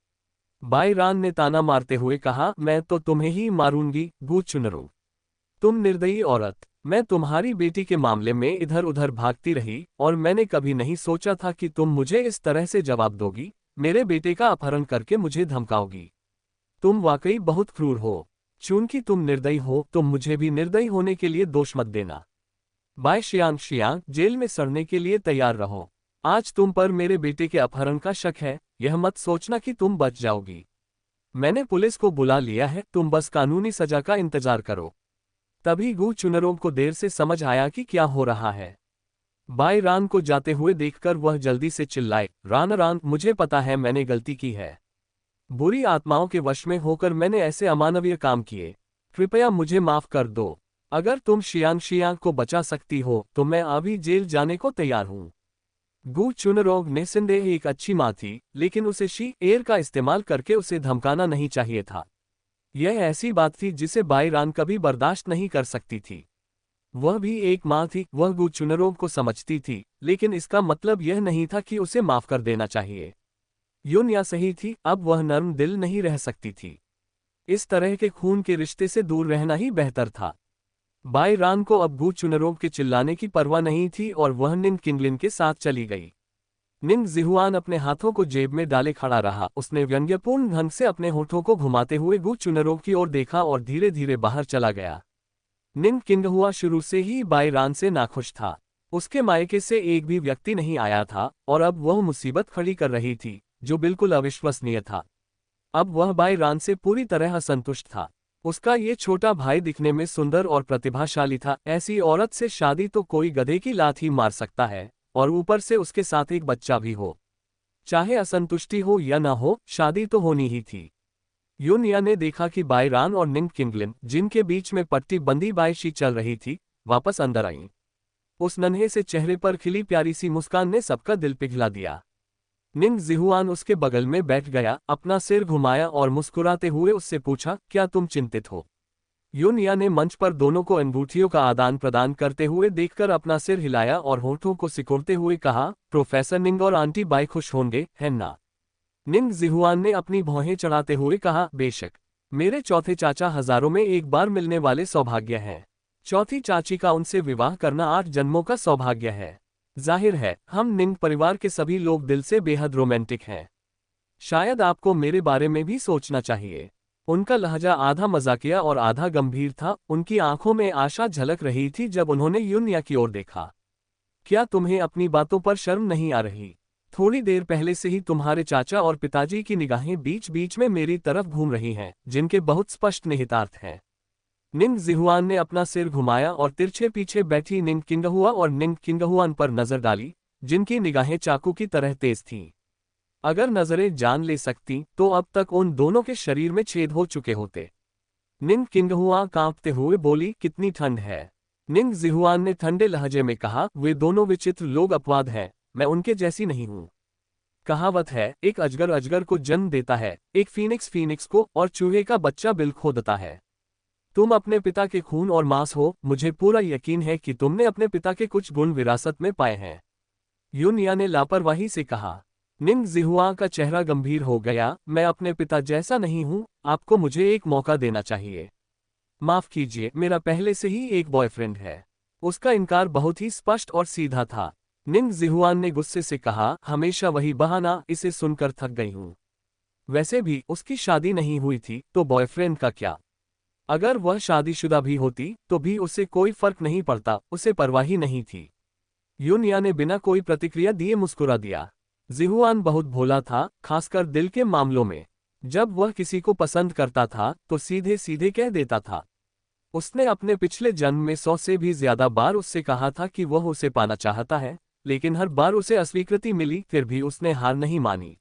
बाईरान ने ताना मारते हुए कहा, मैं तो तुम्हें ही मारूंगी गू चुनरों। तुम निर्दयी औरत, मैं तुम्हारी बेटी के मामले में इधर उधर भागती रही और मैंने कभी नहीं सोचा था कि तुम मुझे इस तरह से जवाब दोगी, मेरे बेटे का अपहरण करके मुझे धमकाओगी। तुम वाकई बहुत क्रूर हो। चूंकि तुम निर्दयी हो तो मुझे भी निर्दयी होने के लिए दोष मत देना। बाय शियांग शियांग, जेल में सड़ने के लिए तैयार रहो। आज तुम पर मेरे बेटे के अपहरण का शक है, यह मत सोचना कि तुम बच जाओगी। मैंने पुलिस को बुला लिया है, तुम बस कानूनी सजा का इंतजार करो। तभी गू चुनरों को देर से समझ आया कि क्या हो रहा है। बाई रान को जाते हुए देखकर वह जल्दी से चिल्लाए, रान रान, मुझे पता है मैंने गलती की है। बुरी आत्माओं के वश में होकर मैंने ऐसे अमानवीय काम किए। कृपया मुझे माफ कर दो। अगर तुम शियांग शियांग को बचा सकती हो तो मैं अभी जेल जाने को तैयार हूँ। गू चुनरोंग निस्संदेह एक अच्छी माँ थी, लेकिन उसे शी एयर का इस्तेमाल करके उसे धमकाना नहीं चाहिए था। यह ऐसी बात थी जिसे बाई रान कभी बर्दाश्त नहीं कर सकती थी। वह भी एक माँ थी, वह गू चुनरोंग को समझती थी, लेकिन इसका मतलब यह नहीं था कि उसे माफ कर देना चाहिए। युनया सही थी, अब वह नर्म दिल नहीं रह सकती थी। इस तरह के खून के रिश्ते से दूर रहना ही बेहतर था। बाई रान को अब गू चुनरोंग के चिल्लाने की परवाह नहीं थी और वह निंग किंगलिन के साथ चली गई। निंग जिहुआन अपने हाथों को जेब में डाले खड़ा रहा। उसने व्यंग्यपूर्ण ढंग से अपने होठों को घुमाते हुए गू चुनरोंग की ओर देखा और धीरे धीरे बाहर चला गया। निंग किंगहुआ शुरू से ही बाई रान से नाखुश था। उसके मायके से एक भी व्यक्ति नहीं आया था और अब वह मुसीबत खड़ी कर रही थी, जो बिल्कुल अविश्वसनीय था। अब वह बाई रान से पूरी तरह असंतुष्ट था। उसका ये छोटा भाई दिखने में सुंदर और प्रतिभाशाली था। ऐसी औरत से शादी तो कोई गधे की लात ही मार सकता है, और ऊपर से उसके साथ एक बच्चा भी हो। चाहे असंतुष्टि हो या न हो, शादी तो होनी ही थी। युनया ने देखा कि बाई रान और निंग किंगलिन, जिनके बीच में पट्टी बंदी बाईशी चल रही थी, वापस अंदर आईं। उस नन्हे से चेहरे पर खिली प्यारी सी मुस्कान ने सबका दिल पिघला दिया। निंग जिहुआन उसके बगल में बैठ गया, अपना सिर घुमाया और मुस्कुराते हुए उससे पूछा, क्या तुम चिंतित हो? युनया ने मंच पर दोनों को अंगूठियों का आदान प्रदान करते हुए देखकर अपना सिर हिलाया और होठों को सिकोड़ते हुए कहा, प्रोफेसर निंग और आंटी बाई खुश होंगे, है ना? निंग जिहुआन ने अपनी भौहें चढ़ाते हुए कहा, बेशक। मेरे चौथे चाचा हजारों में एक बार मिलने वाले सौभाग्य हैं। चौथी चाची का उनसे विवाह करना 8 जन्मों का सौभाग्य है। जाहिर है, हम निंग परिवार के सभी लोग दिल से बेहद रोमांटिक हैं। शायद आपको मेरे बारे में भी सोचना चाहिए। उनका लहजा आधा मजाकिया और आधा गंभीर था। उनकी आंखों में आशा झलक रही थी जब उन्होंने युनया की ओर देखा। क्या तुम्हें अपनी बातों पर शर्म नहीं आ रही? थोड़ी देर पहले से ही तुम्हारे चाचा और पिताजी की निगाहें बीच बीच में मेरी तरफ घूम रही हैं, जिनके बहुत स्पष्ट निहितार्थ हैं। निंग जिहुआन ने अपना सिर घुमाया और तिरछे पीछे बैठी निंग किंगहुआ और निंग किंगहुआन पर नजर डाली, जिनकी निगाहें चाकू की तरह तेज थीं। अगर नजरें जान ले सकती तो अब तक उन दोनों के शरीर में छेद हो चुके होते। निंग किंगहुआ कांपते हुए बोली, कितनी ठंड है? निंग जिहुआन ने ठंडे लहजे में कहा, वे दोनों विचित्र लोग अपवाद हैं, मैं उनके जैसी नहीं हूं। कहावत है, एक अजगर अजगर को जन्म देता है, एक फीनिक्स फीनिक्स को, और चूहे का बच्चा बिल खो देता है। तुम अपने पिता के खून और मांस हो। मुझे पूरा यकीन है कि तुमने अपने पिता के कुछ गुण विरासत में पाए हैं। युनया ने लापरवाही से कहा। निंग जिहुआ का चेहरा गंभीर हो गया, मैं अपने पिता जैसा नहीं हूं, आपको मुझे एक मौका देना चाहिए। माफ कीजिए, मेरा पहले से ही एक बॉयफ्रेंड है। उसका इनकार बहुत ही स्पष्ट और सीधा था। निंग जिहुआन ने गुस्से से कहा, हमेशा वही बहाना, इसे सुनकर थक गई हूं। वैसे भी उसकी शादी नहीं हुई थी, तो बॉयफ्रेंड का क्या? अगर वह शादीशुदा भी होती तो भी उसे कोई फर्क नहीं पड़ता, उसे परवाह ही नहीं थी। युनया ने बिना कोई प्रतिक्रिया दिए मुस्कुरा दिया। जिहुआन बहुत भोला था, खासकर दिल के मामलों में। जब वह किसी को पसंद करता था तो सीधे सीधे कह देता था। उसने अपने पिछले जन्म में 100 से भी ज्यादा बार उससे कहा था कि वह उसे पाना चाहता है, लेकिन हर बार उसे अस्वीकृति मिली, फिर भी उसने हार नहीं मानी।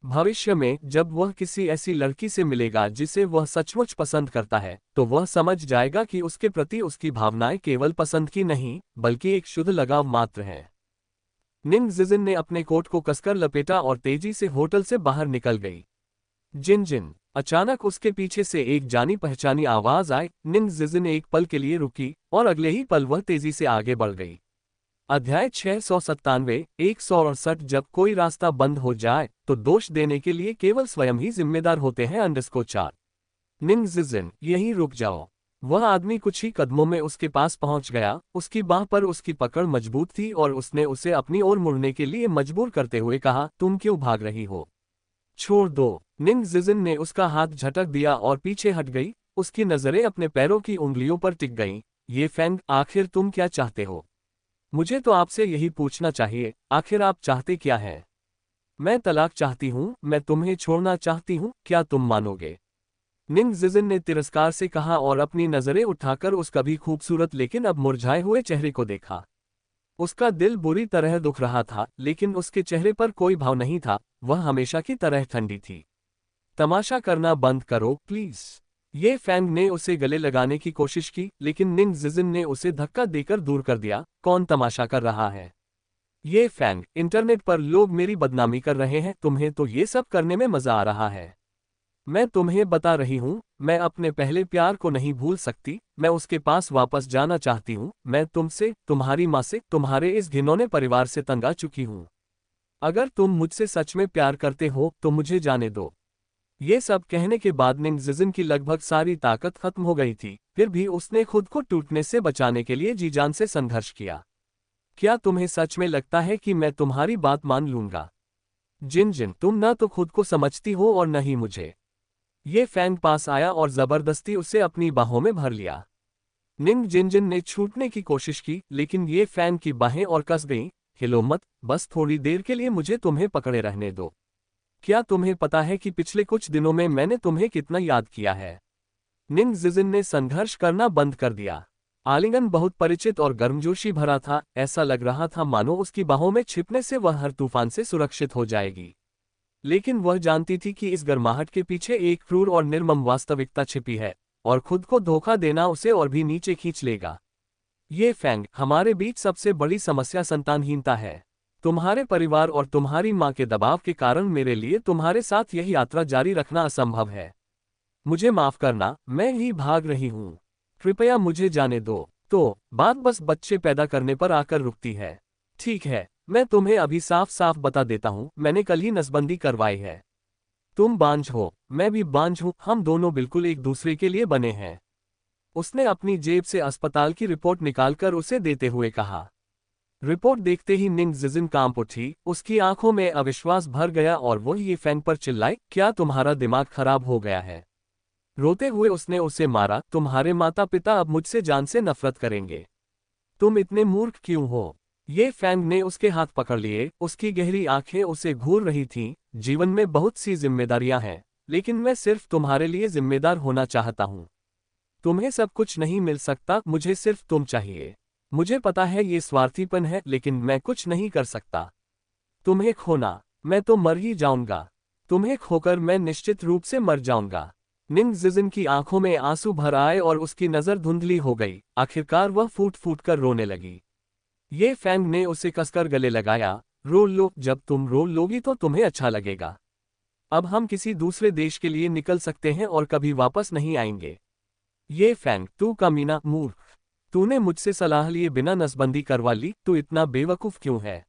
भविष्य में जब वह किसी ऐसी लड़की से मिलेगा जिसे वह सचमुच पसंद करता है, तो वह समझ जाएगा कि उसके प्रति उसकी भावनाएं केवल पसंद की नहीं, बल्कि एक शुद्ध लगाव मात्र हैं। निंग जिजिन ने अपने कोट को कसकर लपेटा और तेजी से होटल से बाहर निकल गई। जिन जिन, अचानक उसके पीछे से एक जानी पहचानी आवाज आई। निंग जिजिन एक पल के लिए रुकी और अगले ही पल वह तेजी से आगे बढ़ गई। अध्याय 697 168। जब कोई रास्ता बंद हो जाए तो दोष देने के लिए केवल स्वयं ही जिम्मेदार होते हैं। _4 निंग जिजिन, यहीं रुक जाओ। वह आदमी कुछ ही कदमों में उसके पास पहुंच गया। उसकी बाह पर उसकी पकड़ मजबूत थी और उसने उसे अपनी ओर मुड़ने के लिए मजबूर करते हुए कहा, तुम क्यों भाग रही हो? छोड़ दो। निंग जिजिन ने उसका हाथ झटक दिया और पीछे हट गई। उसकी नजरें अपने पैरों की उंगलियों पर टिक गईं। ये फैंग, आखिर तुम क्या चाहते हो? मुझे तो आपसे यही पूछना चाहिए, आखिर आप चाहते क्या है? मैं तलाक चाहती हूँ, मैं तुम्हें छोड़ना चाहती हूँ, क्या तुम मानोगे? निंग जिजिन ने तिरस्कार से कहा और अपनी नजरें उठाकर उस कभी खूबसूरत लेकिन अब मुरझाए हुए चेहरे को देखा। उसका दिल बुरी तरह दुख रहा था, लेकिन उसके चेहरे पर कोई भाव नहीं था। वह हमेशा की तरह ठंडी थी। तमाशा करना बंद करो प्लीज। ये फैंग ने उसे गले लगाने की कोशिश की, लेकिन निंग जिजिन ने उसे धक्का देकर दूर कर दिया। कौन तमाशा कर रहा है? ये फैंग, इंटरनेट पर लोग मेरी बदनामी कर रहे हैं, तुम्हें तो ये सब करने में मजा आ रहा है। मैं तुम्हें बता रही हूँ, मैं अपने पहले प्यार को नहीं भूल सकती। मैं उसके पास वापस जाना चाहती हूँ। मैं तुमसे, तुम्हारी माँ से, तुम्हारे इस घिनौने परिवार से तंग आ चुकी हूँ। अगर तुम मुझसे सच में प्यार करते हो तो मुझे जाने दो। ये सब कहने के बाद निंग जिजिन की लगभग सारी ताकत खत्म हो गई थी। फिर भी उसने खुद को टूटने से बचाने के लिए जी जान से संघर्ष किया। क्या तुम्हें सच में लगता है कि मैं तुम्हारी बात मान लूंगा? जिन जिन, तुम न तो खुद को समझती हो और न ही मुझे। ये फैंग पास आया और जबरदस्ती उसे अपनी बाहों में भर लिया। निंग जिनजिन ने छूटने की कोशिश की, लेकिन ये फैंग की बाहें और कस गईं। हिलो मत, बस थोड़ी देर के लिए मुझे तुम्हें पकड़े रहने दो। क्या तुम्हें पता है कि पिछले कुछ दिनों में मैंने तुम्हें कितना याद किया है? निंग जिजिन ने संघर्ष करना बंद कर दिया। आलिंगन बहुत परिचित और गर्मजोशी भरा था। ऐसा लग रहा था मानो उसकी बाहों में छिपने से वह हर तूफान से सुरक्षित हो जाएगी। लेकिन वह जानती थी कि इस गर्माहट के पीछे एक क्रूर और निर्मम वास्तविकता छिपी है, और खुद को धोखा देना उसे और भी नीचे खींच लेगा। ये फैंग, हमारे बीच सबसे बड़ी समस्या संतानहीनता है। तुम्हारे परिवार और तुम्हारी माँ के दबाव के कारण मेरे लिए तुम्हारे साथ यह यात्रा जारी रखना असंभव है। मुझे माफ करना, मैं ही भाग रही हूँ। कृपया मुझे जाने दो। तो बात बस बच्चे पैदा करने पर आकर रुकती है। ठीक है, मैं तुम्हें अभी साफ साफ बता देता हूँ, मैंने कल ही नसबंदी करवाई है। तुम बांझ हो, मैं भी बांझ हूँ, हम दोनों बिल्कुल एक दूसरे के लिए बने हैं। उसने अपनी जेब से अस्पताल की रिपोर्ट निकालकर उसे देते हुए कहा। रिपोर्ट देखते ही निंग जिजिन कांप उठी। उसकी आंखों में अविश्वास भर गया और वो ये फैंग पर चिल्लाई, क्या तुम्हारा दिमाग खराब हो गया है? रोते हुए उसने उसे मारा, तुम्हारे माता पिता अब मुझसे जान से नफरत करेंगे। तुम इतने मूर्ख क्यों हो? ये फैंग ने उसके हाथ पकड़ लिए। उसकी गहरी आंखें उसे घूर रही थीं। जीवन में बहुत सी जिम्मेदारियां हैं, लेकिन मैं सिर्फ तुम्हारे लिए जिम्मेदार होना चाहता हूं। तुम्हें सब कुछ नहीं मिल सकता, मुझे सिर्फ तुम चाहिए। मुझे पता है ये स्वार्थीपन है, लेकिन मैं कुछ नहीं कर सकता। तुम्हें खोना, मैं तो मर ही जाऊंगा। तुम्हें खोकर मैं निश्चित रूप से मर जाऊंगा। निंग जिजिन की आंखों में आंसू भर आए और उसकी नजर धुंधली हो गई। आखिरकार वह फूट फूट कर रोने लगी। ये फैंग ने उसे कसकर गले लगाया। रो लो, जब तुम रो लोगी तो तुम्हें अच्छा लगेगा। अब हम किसी दूसरे देश के लिए निकल सकते हैं और कभी वापस नहीं आएंगे। ये फैंग, तू कमीना मूर्ख, तूने मुझसे सलाह लिए बिना नसबंदी करवा ली, तू इतना बेवकूफ क्यों है?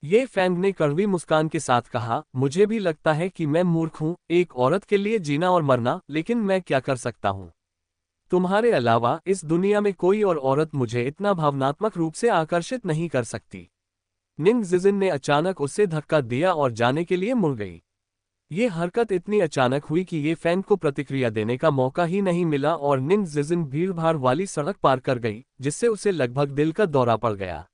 ये फैंग ने कड़वी मुस्कान के साथ कहा, मुझे भी लगता है कि मैं मूर्ख हूं, एक औरत के लिए जीना और मरना, लेकिन मैं क्या कर सकता हूं? तुम्हारे अलावा इस दुनिया में कोई और औरत मुझे इतना भावनात्मक रूप से आकर्षित नहीं कर सकती। निंग जिजिन ने अचानक उसे धक्का दिया और जाने के लिए मुड़ गई। ये हरकत इतनी अचानक हुई कि ये फैंग को प्रतिक्रिया देने का मौका ही नहीं मिला और निंग जिजिन भीड़भाड़ वाली सड़क पार कर गई, जिससे उसे लगभग दिल का दौरा पड़ गया।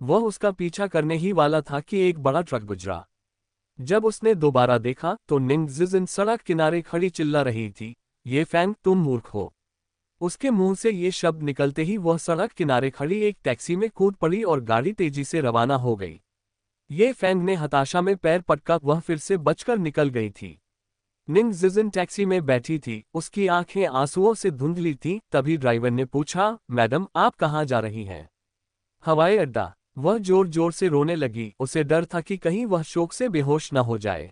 वह उसका पीछा करने ही वाला था कि एक बड़ा ट्रक गुजरा। जब उसने दोबारा देखा तो निंग जिजिन सड़क किनारे खड़ी चिल्ला रही थी, ये फैंग, तुम मूर्ख हो। उसके मुंह से ये शब्द निकलते ही वह सड़क किनारे खड़ी एक टैक्सी में कूद पड़ी और गाड़ी तेजी से रवाना हो गई। ये फैंग ने हताशा में पैर पटका, वह फिर से बचकर निकल गई थी। निंग जिजिन टैक्सी में बैठी थी, उसकी आंखें आंसुओं से धुंधली थीं। तभी ड्राइवर ने पूछा, मैडम, आप कहाँ जा रही हैं? हवाई अड्डा। वह जोर जोर से रोने लगी, उसे डर था कि कहीं वह शोक से बेहोश न हो जाए।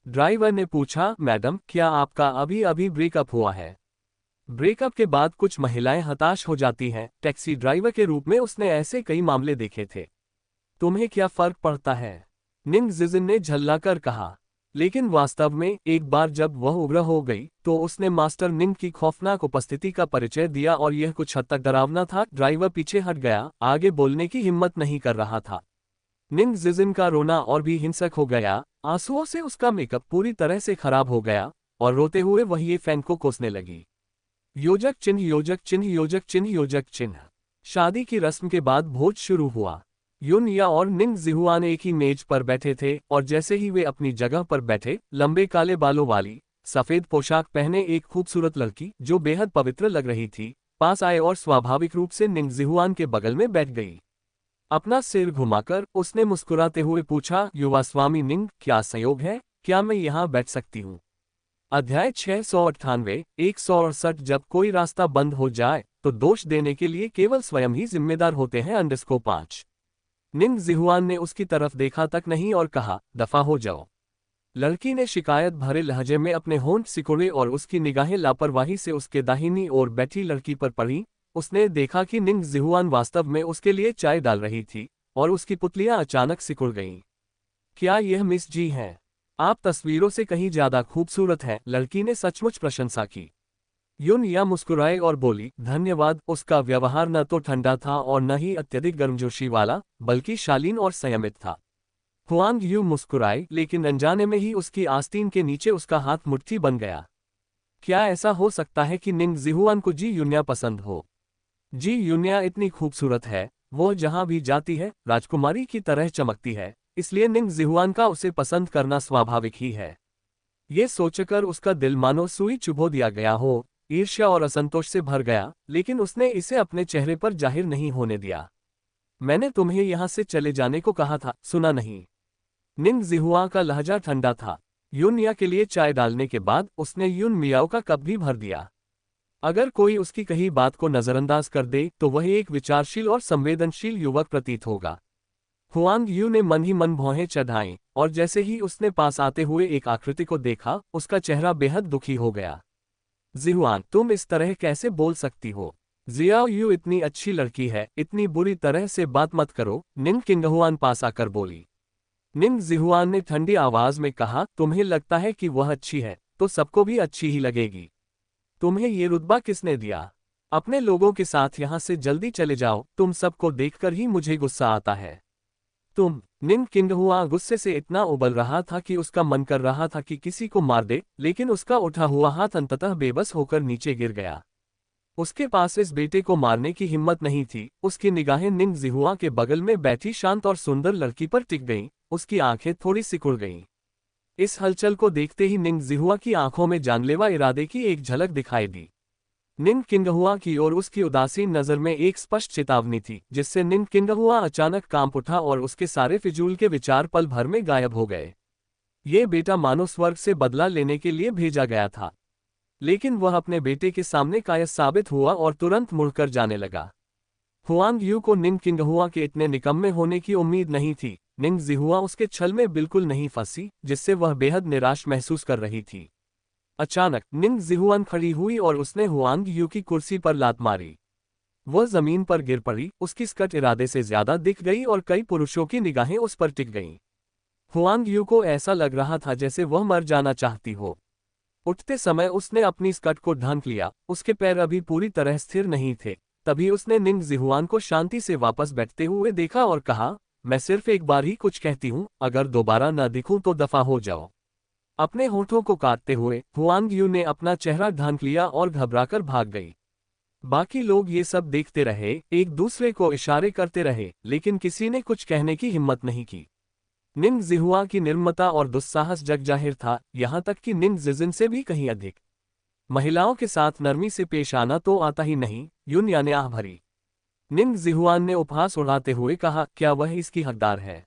ड्राइवर ने पूछा, मैडम क्या आपका अभी अभी ब्रेकअप हुआ है? ब्रेकअप के बाद कुछ महिलाएं हताश हो जाती हैं। टैक्सी ड्राइवर के रूप में उसने ऐसे कई मामले देखे थे। तुम्हें क्या फर्क पड़ता है? निंग जिजिन ने झल्लाकर कहा। लेकिन वास्तव में एक बार जब वह उग्र हो गई तो उसने मास्टर निंग की खौफनाक उपस्थिति का परिचय दिया और यह कुछ हद तक डरावना था। ड्राइवर पीछे हट गया, आगे बोलने की हिम्मत नहीं कर रहा था। निंग जिजिन का रोना और भी हिंसक हो गया, आंसुओं से उसका मेकअप पूरी तरह से खराब हो गया और रोते हुए वह ये फैन को कोसने लगी। योजक चिन्ह, योजक चिन्ह, योजक चिन्ह, योजक चिन्ह। शादी की रस्म के बाद भोज शुरू हुआ। युन या और निंग जिहुआन एक ही मेज पर बैठे थे और जैसे ही वे अपनी जगह पर बैठे, लंबे काले बालों वाली सफेद पोशाक पहने एक खूबसूरत लड़की जो बेहद पवित्र लग रही थी, पास आए और स्वाभाविक रूप से निंग जिहुआन के बगल में बैठ गई। अपना सिर घुमाकर उसने मुस्कुराते हुए पूछा, युवा स्वामी निंग, क्या संयोग है? क्या मैं यहाँ बैठ सकती हूँ? अध्याय 698 168। जब कोई रास्ता बंद हो जाए तो दोष देने के लिए केवल स्वयं ही जिम्मेदार होते हैं। अंडरस्कोर 5। निंग जिहुआन ने उसकी तरफ देखा तक नहीं और कहा, दफा हो जाओ। लड़की ने शिकायत भरे लहजे में अपने होंठ सिकोड़े और उसकी निगाहें लापरवाही से उसके दाहिनी ओर बैठी लड़की पर पड़ी। उसने देखा कि निंग जिहुआन वास्तव में उसके लिए चाय डाल रही थी और उसकी पुतलियां अचानक सिकुड़ गईं। क्या यह मिस जी हैं? आप तस्वीरों से कहीं ज्यादा खूबसूरत हैं। लड़की ने सचमुच प्रशंसा की। युन या मुस्कुराए और बोली, धन्यवाद। उसका व्यवहार न तो ठंडा था और न ही अत्यधिक गर्मजोशी वाला, बल्कि शालीन और संयमित था। हुआंग यू मुस्कुराए, लेकिन अनजाने में ही उसकी आस्तीन के नीचे उसका हाथ मुट्ठी बन गया। क्या ऐसा हो सकता है कि निंग जिहुआन को जी यून्या पसंद हो? जी यून्या इतनी खूबसूरत है, वो जहां भी जाती है राजकुमारी की तरह चमकती है, इसलिए निंग जिहुआन का उसे पसंद करना स्वाभाविक ही है। ये सोचकर उसका दिल मानो सुई चुभो दिया गया हो, ईर्ष्या और असंतोष से भर गया, लेकिन उसने इसे अपने चेहरे पर जाहिर नहीं होने दिया। मैंने तुम्हें यहां से चले जाने को कहा था, सुना नहीं? निंग जिहुआ का लहजा ठंडा था। युन या के लिए चाय डालने के बाद उसने युन मियाओ का कप भी भर दिया। अगर कोई उसकी कही बात को नजरअंदाज कर दे तो वह एक विचारशील और संवेदनशील युवक प्रतीत होगा। हुआंग यू ने मन ही मन भौहें चढ़ाईं और जैसे ही उसने पास आते हुए एक आकृति को देखा, उसका चेहरा बेहद दुखी हो गया। जिहुआन, तुम इस तरह कैसे बोल सकती हो? जियाओ यू इतनी अच्छी लड़की है, इतनी बुरी तरह से बात मत करो। निंग किंगहुआन पास आकर बोली। निंग जिहुआन ने ठंडी आवाज में कहा, तुम्हें लगता है कि वह अच्छी है तो सबको भी अच्छी ही लगेगी। तुम्हें ये रुतबा किसने दिया? अपने लोगों के साथ यहाँ से जल्दी चले जाओ, तुम सबको देखकर ही मुझे गुस्सा आता है। निंग किंगहुआ गुस्से से इतना उबल रहा था कि उसका मन कर रहा था कि किसी को मार दे, लेकिन उसका उठा हुआ हाथ अंततः बेबस होकर नीचे गिर गया। उसके पास इस बेटे को मारने की हिम्मत नहीं थी। उसकी निगाहें निंग जिहुआ के बगल में बैठी शांत और सुंदर लड़की पर टिक गईं, उसकी आंखें थोड़ी सिकुड़ गईं। इस हलचल को देखते ही निंग जिहुआ की आंखों में जानलेवा इरादे की एक झलक दिखाई दी। निंग किंगहुआ की ओर उसकी उदासीन नजर में एक स्पष्ट चेतावनी थी, जिससे निंग किंगहुआ अचानक कांप उठा और उसके सारे फिजूल के विचार पल भर में गायब हो गए। ये बेटा मानो स्वर्ग से बदला लेने के लिए भेजा गया था, लेकिन वह अपने बेटे के सामने कायस साबित हुआ और तुरंत मुड़कर जाने लगा। हुआंग यू को निंग किंगहुआ के इतने निकम्मे होने की उम्मीद नहीं थी। निंग जिहुआ उसके छल में बिल्कुल नहीं फंसी, जिससे वह बेहद निराश महसूस कर रही थी। अचानक निंग जिहुआन खड़ी हुई और उसने हुआंग यू की कुर्सी पर लात मारी। वह जमीन पर गिर पड़ी, उसकी स्कर्ट इरादे से ज्यादा दिख गई और कई पुरुषों की निगाहें उस पर टिक गईं। हुआंग यू को ऐसा लग रहा था जैसे वह मर जाना चाहती हो। उठते समय उसने अपनी स्कर्ट को ढांक लिया, उसके पैर अभी पूरी तरह स्थिर नहीं थे। तभी उसने निंग जिहुआन को शांति से वापस बैठते हुए देखा और कहा, मैं सिर्फ एक बार ही कुछ कहती हूँ, अगर दोबारा न दिखूं तो दफा हो जाओ। अपने होठों को काटते हुए हुआंग यू ने अपना चेहरा ढांक लिया और घबराकर भाग गई। बाकी लोग ये सब देखते रहे, एक दूसरे को इशारे करते रहे, लेकिन किसी ने कुछ कहने की हिम्मत नहीं की। निंग जिहुआ की निर्ममता और दुस्साहस जगजाहिर था, यहाँ तक कि निंग जिजिन से भी कहीं अधिक। महिलाओं के साथ नरमी से पेश आना तो आता ही नहीं, युन या ने आह भरी। निंग जिहुआन ने उपहास उड़ाते हुए कहा, क्या वह इसकी हकदार है?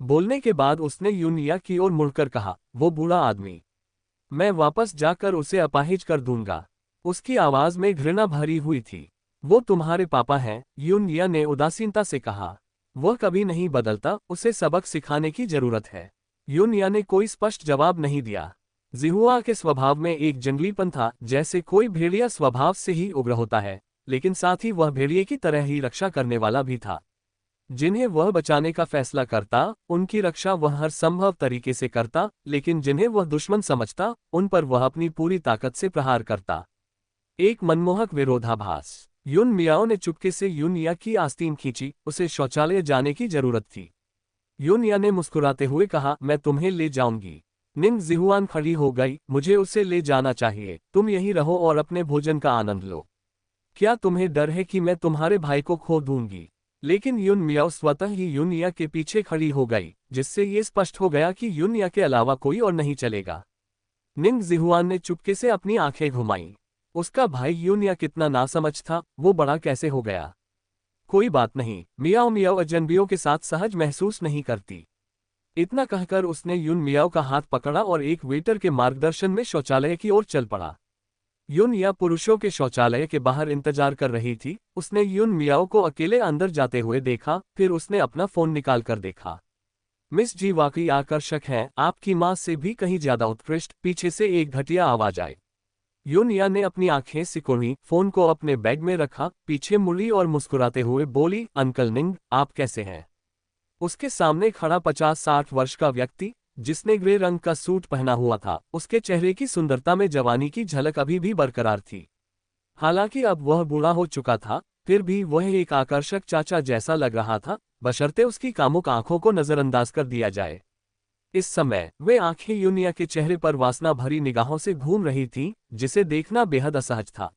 बोलने के बाद उसने यूनिया की ओर मुड़कर कहा, वो बूढ़ा आदमी, मैं वापस जाकर उसे अपाहिज कर दूंगा। उसकी आवाज में घृणा भरी हुई थी। वो तुम्हारे पापा हैं, यूनिया ने उदासीनता से कहा। वह कभी नहीं बदलता, उसे सबक सिखाने की जरूरत है। यूनिया ने कोई स्पष्ट जवाब नहीं दिया। जिहुआ के स्वभाव में एक जंगलीपन था, जैसे कोई भेड़िया स्वभाव से ही उग्र होता है, लेकिन साथ ही वह भेड़िए की तरह ही रक्षा करने वाला भी था। जिन्हें वह बचाने का फैसला करता, उनकी रक्षा वह हर संभव तरीके से करता, लेकिन जिन्हें वह दुश्मन समझता, उन पर वह अपनी पूरी ताकत से प्रहार करता। एक मनमोहक विरोधाभास। युन मियाओ ने चुपके से यूनिया की आस्तीन खींची, उसे शौचालय जाने की जरूरत थी। यूनिया ने मुस्कुराते हुए कहा, मैं तुम्हें ले जाऊंगी। निंग जिहुआन खड़ी हो गई, मुझे उसे ले जाना चाहिए, तुम यहीं रहो और अपने भोजन का आनंद लो। क्या तुम्हें डर है कि मैं तुम्हारे भाई को खो दूंगी? लेकिन युन मियाओ स्वतः ही यूनिया के पीछे खड़ी हो गई, जिससे ये स्पष्ट हो गया कि यूनिया के अलावा कोई और नहीं चलेगा। निंग जिहुआन ने चुपके से अपनी आंखें घुमाईं। उसका भाई यूनिया कितना नासमझ था, वो बड़ा कैसे हो गया। कोई बात नहीं, मियाओ मियाओ अजनबियों के साथ सहज महसूस नहीं करती। इतना कहकर उसने युन मियाओ का हाथ पकड़ा और एक वेटर के मार्गदर्शन में शौचालय की ओर चल पड़ा। युन या पुरुषों के शौचालय के बाहर इंतजार कर रही थी। उसने युन मियाओ को अकेले अंदर जाते हुए देखा, फिर उसने अपना फोन निकाल कर देखा। मिस जी वाकई आकर्षक हैं, आपकी मां से भी कहीं ज्यादा उत्कृष्ट। पीछे से एक घटिया आवाज आई। यूनिया ने अपनी आंखें सिकुड़ी, फोन को अपने बैग में रखा, पीछे मुड़ी और मुस्कुराते हुए बोली, अंकल निंग, आप कैसे हैं? उसके सामने खड़ा 50-60 वर्ष का व्यक्ति, जिसने ग्रे रंग का सूट पहना हुआ था, उसके चेहरे की सुंदरता में जवानी की झलक अभी भी बरकरार थी। हालांकि अब वह बूढ़ा हो चुका था, फिर भी वह एक आकर्षक चाचा जैसा लग रहा था, बशर्ते उसकी कामुक आंखों को नजरअंदाज कर दिया जाए। इस समय वे आंखें यूनिया के चेहरे पर वासना भरी निगाहों से घूम रही थीं, जिसे देखना बेहद असहज था।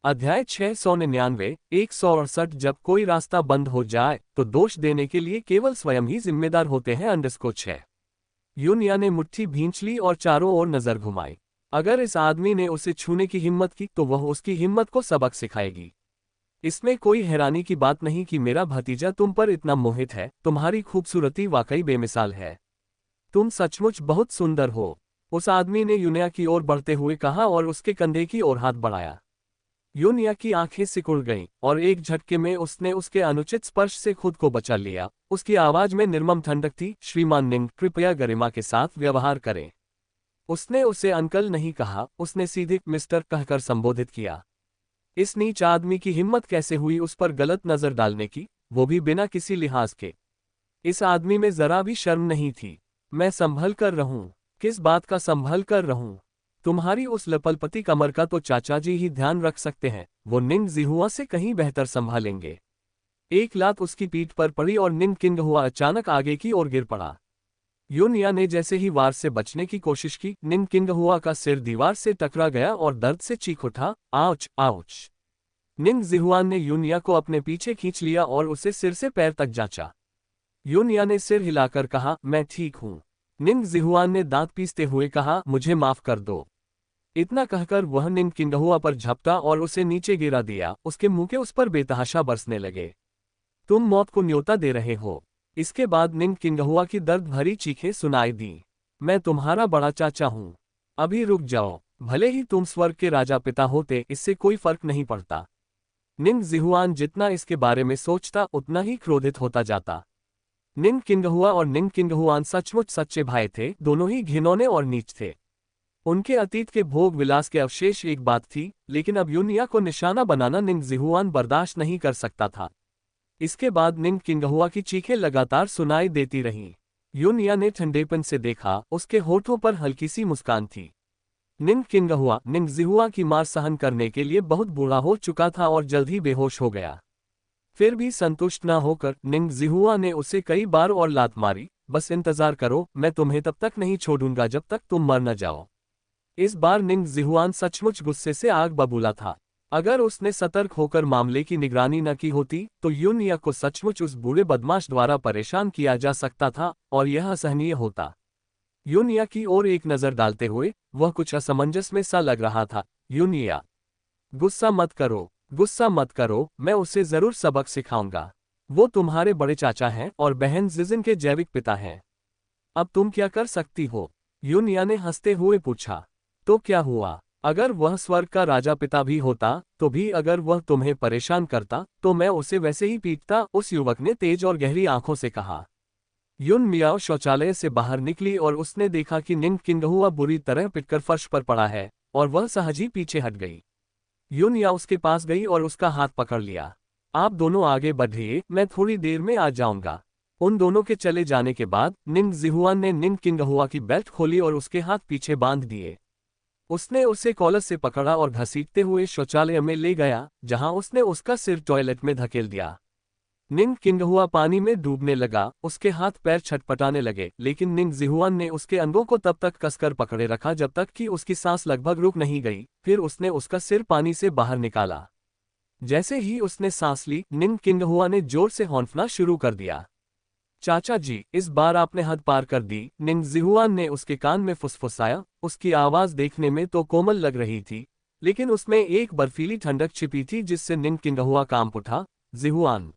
अध्याय 699 168। जब कोई रास्ता बंद हो जाए तो दोष देने के लिए केवल स्वयं ही जिम्मेदार होते हैं। अंडरस्कोर 6। यूनिया ने मुट्ठी भींच ली और चारों ओर नजर घुमाई। अगर इस आदमी ने उसे छूने की हिम्मत की तो वह उसकी हिम्मत को सबक सिखाएगी। इसमें कोई हैरानी की बात नहीं कि मेरा भतीजा तुम पर इतना मोहित है। तुम्हारी खूबसूरती वाकई बेमिसाल है। तुम सचमुच बहुत सुंदर हो। उस आदमी ने यूनिया की ओर बढ़ते हुए कहा और उसके कंधे की ओर हाथ बढ़ाया। यूनिया की आंखें सिकुड़ गईं और एक झटके में उसने उसके अनुचित स्पर्श से खुद को बचा लिया। उसकी आवाज में निर्मम ठंडक थी। श्रीमान निंग, कृपया गरिमा के साथ व्यवहार करें। उसने उसे अंकल नहीं कहा, उसने सीधे मिस्टर कहकर संबोधित किया। इस नीच आदमी की हिम्मत कैसे हुई उस पर गलत नजर डालने की, वो भी बिना किसी लिहाज के। इस आदमी में जरा भी शर्म नहीं थी। मैं संभल कर रहूं? किस बात का संभल कर रहूं? तुम्हारी उस लपलपती कमर का तो चाचा जी ही ध्यान रख सकते हैं, वो निंग जिहुआ से कहीं बेहतर संभालेंगे। एक लात उसकी पीठ पर पड़ी और निंग किंगहुआ अचानक आगे की ओर गिर पड़ा। यूनिया ने जैसे ही वार से बचने की कोशिश की, निंग किंगहुआ का सिर दीवार से टकरा गया और दर्द से चीख उठा, आउच आउच। निंग जिहुआन ने यूनिया को अपने पीछे खींच लिया और उसे सिर से पैर तक जांचा। यूनिया ने सिर हिलाकर कहा, मैं ठीक हूं। निंग जिहुआन ने दांत पीसते हुए कहा, मुझे माफ कर दो। इतना कहकर वह निंग किंगहुआ पर झपटा और उसे नीचे गिरा दिया। उसके मुंह के उस पर बेतहाशा बरसने लगे। तुम मौत को न्योता दे रहे हो। इसके बाद निंग किंगहुआ की दर्द भरी चीखें सुनाई दी। मैं तुम्हारा बड़ा चाचा हूं। अभी रुक जाओ। भले ही तुम स्वर्ग के राजा पिता होते, इससे कोई फर्क नहीं पड़ता। निंग जिहुआन जितना इसके बारे में सोचता उतना ही क्रोधित होता जाता। निंग किंगहुआ और निंग किंगहुआन सचमुच सच्चे भाई थे, दोनों ही घिनौने और नीच थे। उनके अतीत के भोग विलास के अवशेष एक बात थी, लेकिन अब यूनिया को निशाना बनाना निंग जिहुआन बर्दाश्त नहीं कर सकता था। इसके बाद निंग किंगहुआ की चीखें लगातार सुनाई देती रहीं। यूनिया ने ठंडेपन से देखा, उसके होठों पर हल्की सी मुस्कान थी। निंग किंगहुआ निंग जिहुआ की मार सहन करने के लिए बहुत बूढ़ा हो चुका था और जल्द ही बेहोश हो गया। फिर भी संतुष्ट न होकर निंग जिहुआ ने उसे कई बार और लात मारी। बस इंतजार करो, मैं तुम्हें तब तक नहीं छोड़ूंगा जब तक तुम मर न जाओ। इस बार निंग जिहुआन सचमुच गुस्से से आग बबूला था। अगर उसने सतर्क होकर मामले की निगरानी न की होती तो यूनिया को सचमुच उस बूढ़े बदमाश द्वारा परेशान किया जा सकता था और यह असहनीय होता। यूनिया की ओर एक नजर डालते हुए वह कुछ असमंजस में सा लग रहा था। यूनिया, गुस्सा मत करो, गुस्सा मत करो, मैं उसे जरूर सबक सिखाऊंगा। वो तुम्हारे बड़े चाचा हैं और बहन जिजिन के जैविक पिता हैं। अब तुम क्या कर सकती हो? यूनिया ने हंसते हुए पूछा। तो क्या हुआ? अगर वह स्वर्ग का राजा पिता भी होता तो भी अगर वह तुम्हें परेशान करता तो मैं उसे वैसे ही पीटता, उस युवक ने तेज और गहरी आंखों से कहा। युन मियाओ शौचालय से बाहर निकली और उसने देखा कि निंग किंगहुआ बुरी तरह पिटकर फर्श पर पड़ा है और वह सहज ही पीछे हट गई। युन या उसके पास गई और उसका हाथ पकड़ लिया। आप दोनों आगे बढ़िए, मैं थोड़ी देर में आ जाऊंगा। उन दोनों के चले जाने के बाद निंग जिहुआन ने निंग किंगहुआ की बेल्ट खोली और उसके हाथ पीछे बांध दिए। उसने उसे कॉलर से पकड़ा और घसीटते हुए शौचालय में ले गया, जहां उसने उसका सिर टॉयलेट में धकेल दिया। निंग किंगहुआ पानी में डूबने लगा, उसके हाथ पैर छटपटाने लगे, लेकिन निंग जिहुआन ने उसके अंगों को तब तक कसकर पकड़े रखा जब तक कि उसकी सांस लगभग रुक नहीं गई। फिर उसने उसका सिर पानी से बाहर निकाला। जैसे ही उसने सांस ली, निंग किंगहुआ ने जोर से हौंफना शुरू कर दिया। चाचा जी, इस बार आपने हद पार कर दी, निंग जिहुआन ने उसके कान में फुसफुसाया। उसकी आवाज देखने में तो कोमल लग रही थी, लेकिन उसमें एक बर्फीली ठंडक छिपी थी जिससे निंग किंगहुआ कांप उठा। जिहुआन,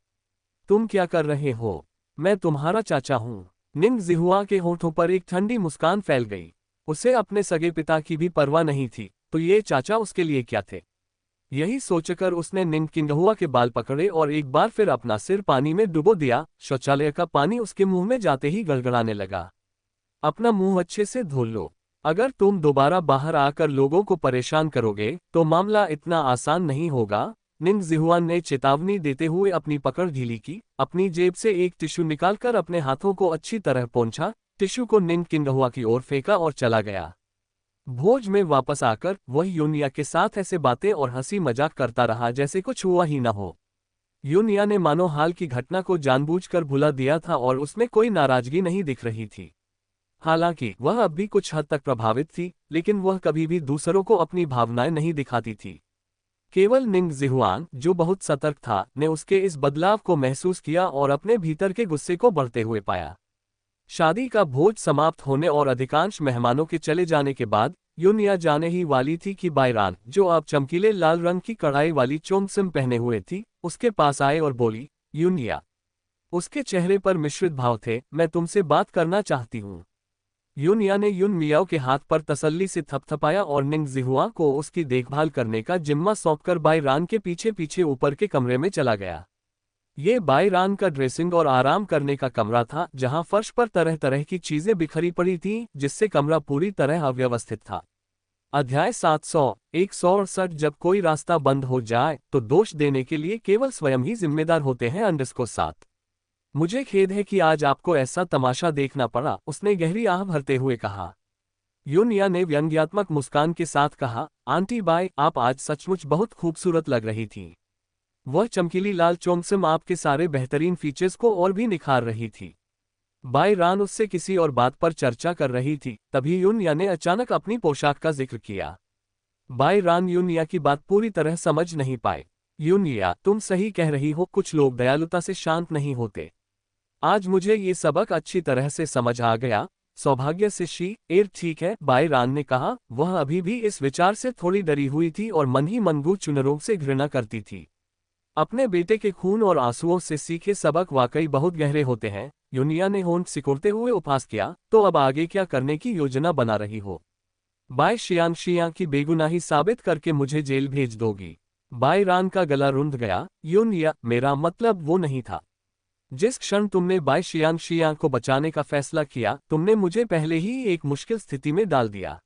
तुम क्या कर रहे हो? मैं तुम्हारा चाचा हूं। निंग जिहुआ के होठों पर एक ठंडी मुस्कान फैल गई। उसे अपने सगे पिता की भी परवाह नहीं थी, तो ये चाचा उसके लिए क्या थे? यही सोचकर उसने निंग किंगहुआ के बाल पकड़े और एक बार फिर अपना सिर पानी में डुबो दिया। शौचालय का पानी उसके मुंह में जाते ही गड़गड़ाने लगा। अपना मुंह अच्छे से धो लो। अगर तुम दोबारा बाहर आकर लोगों को परेशान करोगे तो मामला इतना आसान नहीं होगा। निंग जिहुआन ने चेतावनी देते हुए अपनी पकड़ ढीली की, अपनी जेब से एक टिश्यू निकालकर अपने हाथों को अच्छी तरह पोंछा, टिश्यू को निंग किंगहुआ की ओर फेंका और चला गया। भोज में वापस आकर वह यूनिया के साथ ऐसे बातें और हंसी मजाक करता रहा जैसे कुछ हुआ ही न हो। यूनिया ने मानो हाल की घटना को जानबूझकर भुला दिया था और उसमें कोई नाराजगी नहीं दिख रही थी। हालांकि वह अब भी कुछ हद तक प्रभावित थी, लेकिन वह कभी भी दूसरों को अपनी भावनाएं नहीं दिखाती थी। केवल निंग जिहुआन, जो बहुत सतर्क था, ने उसके इस बदलाव को महसूस किया और अपने भीतर के गुस्से को बढ़ते हुए पाया। शादी का भोज समाप्त होने और अधिकांश मेहमानों के चले जाने के बाद यूनिया जाने ही वाली थी कि बायरान, जो अब चमकीले लाल रंग की कढ़ाई वाली चोंगसिम पहने हुए थी, उसके पास आए और बोली, यूनिया। उसके चेहरे पर मिश्रित भाव थे। मैं तुमसे बात करना चाहती हूँ। यूनिया ने युन मियाओ के हाथ पर तसल्ली से थपथपाया और निंग जिहुआ को उसकी देखभाल करने का जिम्मा सौंपकर बायरान के पीछे पीछे ऊपर के कमरे में चला गया। ये बायरान का ड्रेसिंग और आराम करने का कमरा था, जहां फर्श पर तरह तरह की चीजें बिखरी पड़ी थीं, जिससे कमरा पूरी तरह अव्यवस्थित था। अध्याय 700 जब कोई रास्ता बंद हो जाए तो दोष देने के लिए केवल स्वयं ही जिम्मेदार होते हैं। अंडरस्को 7। मुझे खेद है कि आज आपको ऐसा तमाशा देखना पड़ा, उसने गहरी आह भरते हुए कहा। यूनिया ने व्यंग्यात्मक मुस्कान के साथ कहा, आंटी बाय, आप आज सचमुच बहुत खूबसूरत लग रही थीं। वह चमकीली लाल चोंगसिम आपके सारे बेहतरीन फीचर्स को और भी निखार रही थी। बाय रान उससे किसी और बात पर चर्चा कर रही थी, तभी यूनिया ने अचानक अपनी पोशाक का जिक्र किया। बाय रान यूनिया की बात पूरी तरह समझ नहीं पाए। यूनिया, तुम सही कह रही हो, कुछ लोग दयालुता से शांत नहीं होते। आज मुझे ये सबक अच्छी तरह से समझ आ गया। सौभाग्य से शी-एर ठीक है, बाय रान ने कहा। वह अभी भी इस विचार से थोड़ी डरी हुई थी और मन ही मन बू चुनरों से घृणा करती थी। अपने बेटे के खून और आंसुओं से सीखे सबक वाकई बहुत गहरे होते हैं। यूनिया ने होंठ सिकोड़ते हुए उपहास किया। तो अब आगे क्या करने की योजना बना रही हो? बाय शियांग की बेगुनाही साबित करके मुझे जेल भेज दोगी? बाय रान का गला रुंध गया। यूनिया, मेरा मतलब वो नहीं था। जिस क्षण तुमने बाय शियांग को बचाने का फैसला किया, तुमने मुझे पहले ही एक मुश्किल स्थिति में डाल दिया।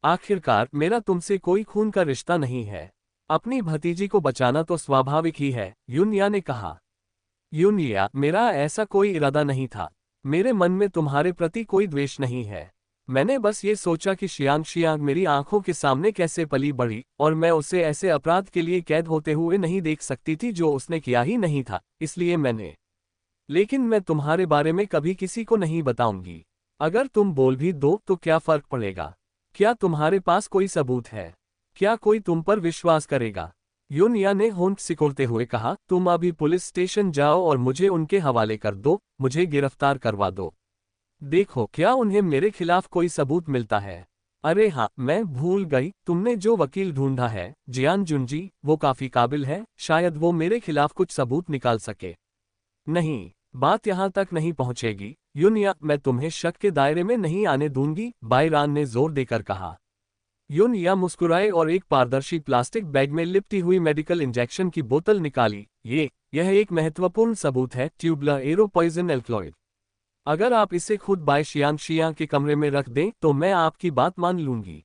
आखिरकार मेरा तुमसे कोई खून का रिश्ता नहीं है। अपनी भतीजी को बचाना तो स्वाभाविक ही है, यूनिया ने कहा। यूनिया, मेरा ऐसा कोई इरादा नहीं था। मेरे मन में तुम्हारे प्रति कोई द्वेष नहीं है। मैंने बस ये सोचा कि शियांग मेरी आंखों के सामने कैसे पली बढ़ी, और मैं उसे ऐसे अपराध के लिए कैद होते हुए नहीं देख सकती थी जो उसने किया ही नहीं था, इसलिए मैंने। लेकिन मैं तुम्हारे बारे में कभी किसी को नहीं बताऊंगी। अगर तुम बोल भी दो तो क्या फर्क पड़ेगा? क्या तुम्हारे पास कोई सबूत है? क्या कोई तुम पर विश्वास करेगा? यूनिया ने होंठ सिकोड़ते हुए कहा, तुम अभी पुलिस स्टेशन जाओ और मुझे उनके हवाले कर दो, मुझे गिरफ्तार करवा दो। देखो क्या उन्हें मेरे खिलाफ कोई सबूत मिलता है। अरे हाँ, मैं भूल गई, तुमने जो वकील ढूंढा है, जियान जुनजी, वो काफी काबिल है, शायद वो मेरे खिलाफ कुछ सबूत निकाल सके। नहीं, बात यहां तक नहीं पहुंचेगी। यूनिया, मैं तुम्हें शक के दायरे में नहीं आने दूंगी, बायरान ने जोर देकर कहा। यून या मुस्कुराए और एक पारदर्शी प्लास्टिक बैग में लिपटी हुई मेडिकल इंजेक्शन की बोतल निकाली। यह एक महत्वपूर्ण सबूत है, ट्यूबुलर एरो पॉइजन एल्कलॉइड। अगर आप इसे खुद बाय शियांग के कमरे में रख दें तो मैं आपकी बात मान लूंगी।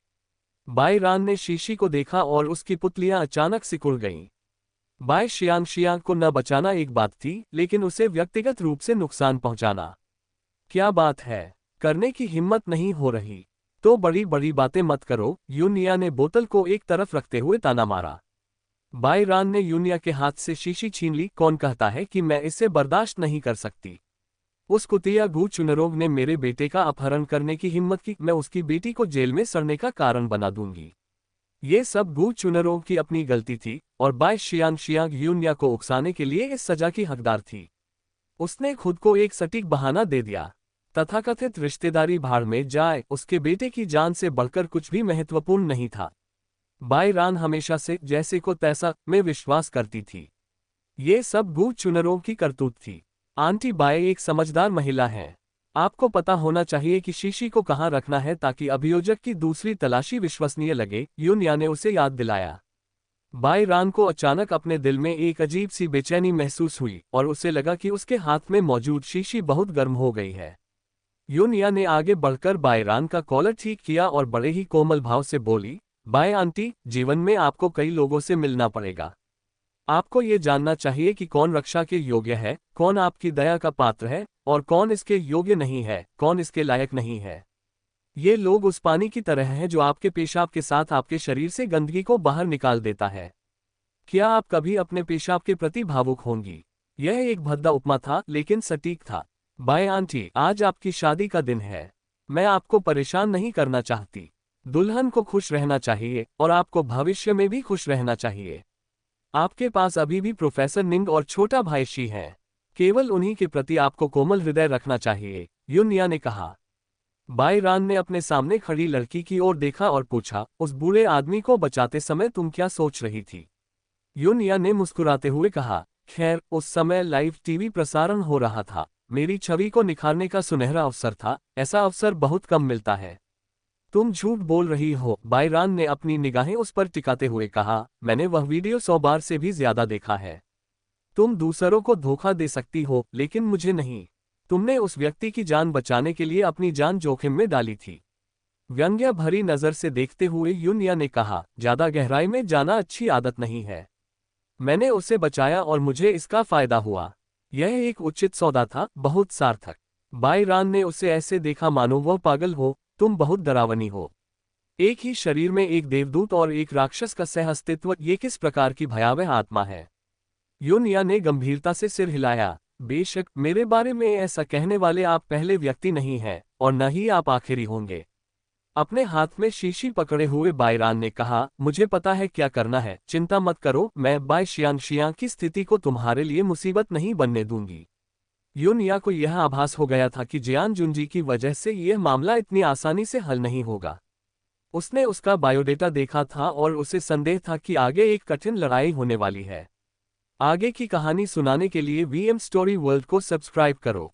बाय रान ने शीशी को देखा और उसकी पुतलियां अचानक सिकुड़ गईं। बाय शियांग को न बचाना एक बात थी, लेकिन उसे व्यक्तिगत रूप से नुकसान पहुंचाना, क्या बात है, करने की हिम्मत नहीं हो रही। तो बड़ी बड़ी बातें मत करो, यूनिया ने बोतल को एक तरफ रखते हुए ताना मारा। बाय रान ने यूनिया के हाथ से शीशी छीन ली। कौन कहता है कि मैं इसे बर्दाश्त नहीं कर सकती? उस कुतिया गू चुनरोग ने मेरे बेटे का अपहरण करने की हिम्मत की। मैं उसकी बेटी को जेल में सड़ने का कारण बना दूंगी। ये सब गू चुनरोग की अपनी गलती थी और बाय शियांग यूनिया को उकसाने के लिए इस सजा की हकदार थी। उसने खुद को एक सटीक बहाना दे दिया। तथाकथित रिश्तेदारी भाड़ में जाए, उसके बेटे की जान से बढ़कर कुछ भी महत्वपूर्ण नहीं था। बाय रान हमेशा से जैसे को तैसा में विश्वास करती थी। ये सब गू चुनरों की करतूत थी। आंटी बाय एक समझदार महिला है। आपको पता होना चाहिए कि शीशी को कहाँ रखना है ताकि अभियोजक की दूसरी तलाशी विश्वसनीय लगे, यूनिया ने उसे याद दिलाया। बाय रान को अचानक अपने दिल में एक अजीब सी बेचैनी महसूस हुई और उसे लगा कि उसके हाथ में मौजूद शीशी बहुत गर्म हो गई है। यूनिया ने आगे बढ़कर बाय रान का कॉलर ठीक किया और बड़े ही कोमल भाव से बोली, बाय आंटी, जीवन में आपको कई लोगों से मिलना पड़ेगा। आपको ये जानना चाहिए कि कौन रक्षा के योग्य है, कौन आपकी दया का पात्र है और कौन इसके योग्य नहीं है, कौन इसके लायक नहीं है। ये लोग उस पानी की तरह हैं जो आपके पेशाब के साथ आपके शरीर से गंदगी को बाहर निकाल देता है। क्या आप कभी अपने पेशाब के प्रति भावुक होंगी? यह एक भद्दा उपमा था, लेकिन सटीक था। बाय आंटी, आज आपकी शादी का दिन है। मैं आपको परेशान नहीं करना चाहती। दुल्हन को खुश रहना चाहिए और आपको भविष्य में भी खुश रहना चाहिए। आपके पास अभी भी प्रोफेसर निंग और छोटा भाई शी हैं। केवल उन्हीं के प्रति आपको कोमल हृदय रखना चाहिए, यूनिया ने कहा। बाय रान ने अपने सामने खड़ी लड़की की ओर देखा और पूछा, उस बूढ़े आदमी को बचाते समय तुम क्या सोच रही थी? यूनिया ने मुस्कुराते हुए कहा, खैर, उस समय लाइव टीवी प्रसारण हो रहा था। मेरी छवि को निखारने का सुनहरा अवसर था। ऐसा अवसर बहुत कम मिलता है। तुम झूठ बोल रही हो, बाय रान ने अपनी निगाहें उस पर टिकाते हुए कहा। मैंने वह वीडियो 100 बार से भी ज्यादा देखा है। तुम दूसरों को धोखा दे सकती हो, लेकिन मुझे नहीं। तुमने उस व्यक्ति की जान बचाने के लिए अपनी जान जोखिम में डाली थी। व्यंग्य भरी नजर से देखते हुए यूनिया ने कहा, ज्यादा गहराई में जाना अच्छी आदत नहीं है। मैंने उसे बचाया और मुझे इसका फायदा हुआ। यह एक उचित सौदा था, बहुत सार्थक। बाय रान ने उसे ऐसे देखा मानो वह पागल हो। तुम बहुत डरावनी हो। एक ही शरीर में एक देवदूत और एक राक्षस का सह अस्तित्व, ये किस प्रकार की भयावह आत्मा है? यूनिया ने गंभीरता से सिर हिलाया। बेशक, मेरे बारे में ऐसा कहने वाले आप पहले व्यक्ति नहीं हैं और न ही आप आखिरी होंगे। अपने हाथ में शीशी पकड़े हुए बाय रान ने कहा, मुझे पता है क्या करना है, चिंता मत करो। मैं बाय शियांग की स्थिति को तुम्हारे लिए मुसीबत नहीं बनने दूंगी। यूनिया को यह आभास हो गया था कि जियान जुनजी की वजह से यह मामला इतनी आसानी से हल नहीं होगा। उसने उसका बायोडेटा देखा था और उसे संदेह था कि आगे एक कठिन लड़ाई होने वाली है। आगे की कहानी सुनाने के लिए वीएम स्टोरी वर्ल्ड को सब्सक्राइब करो।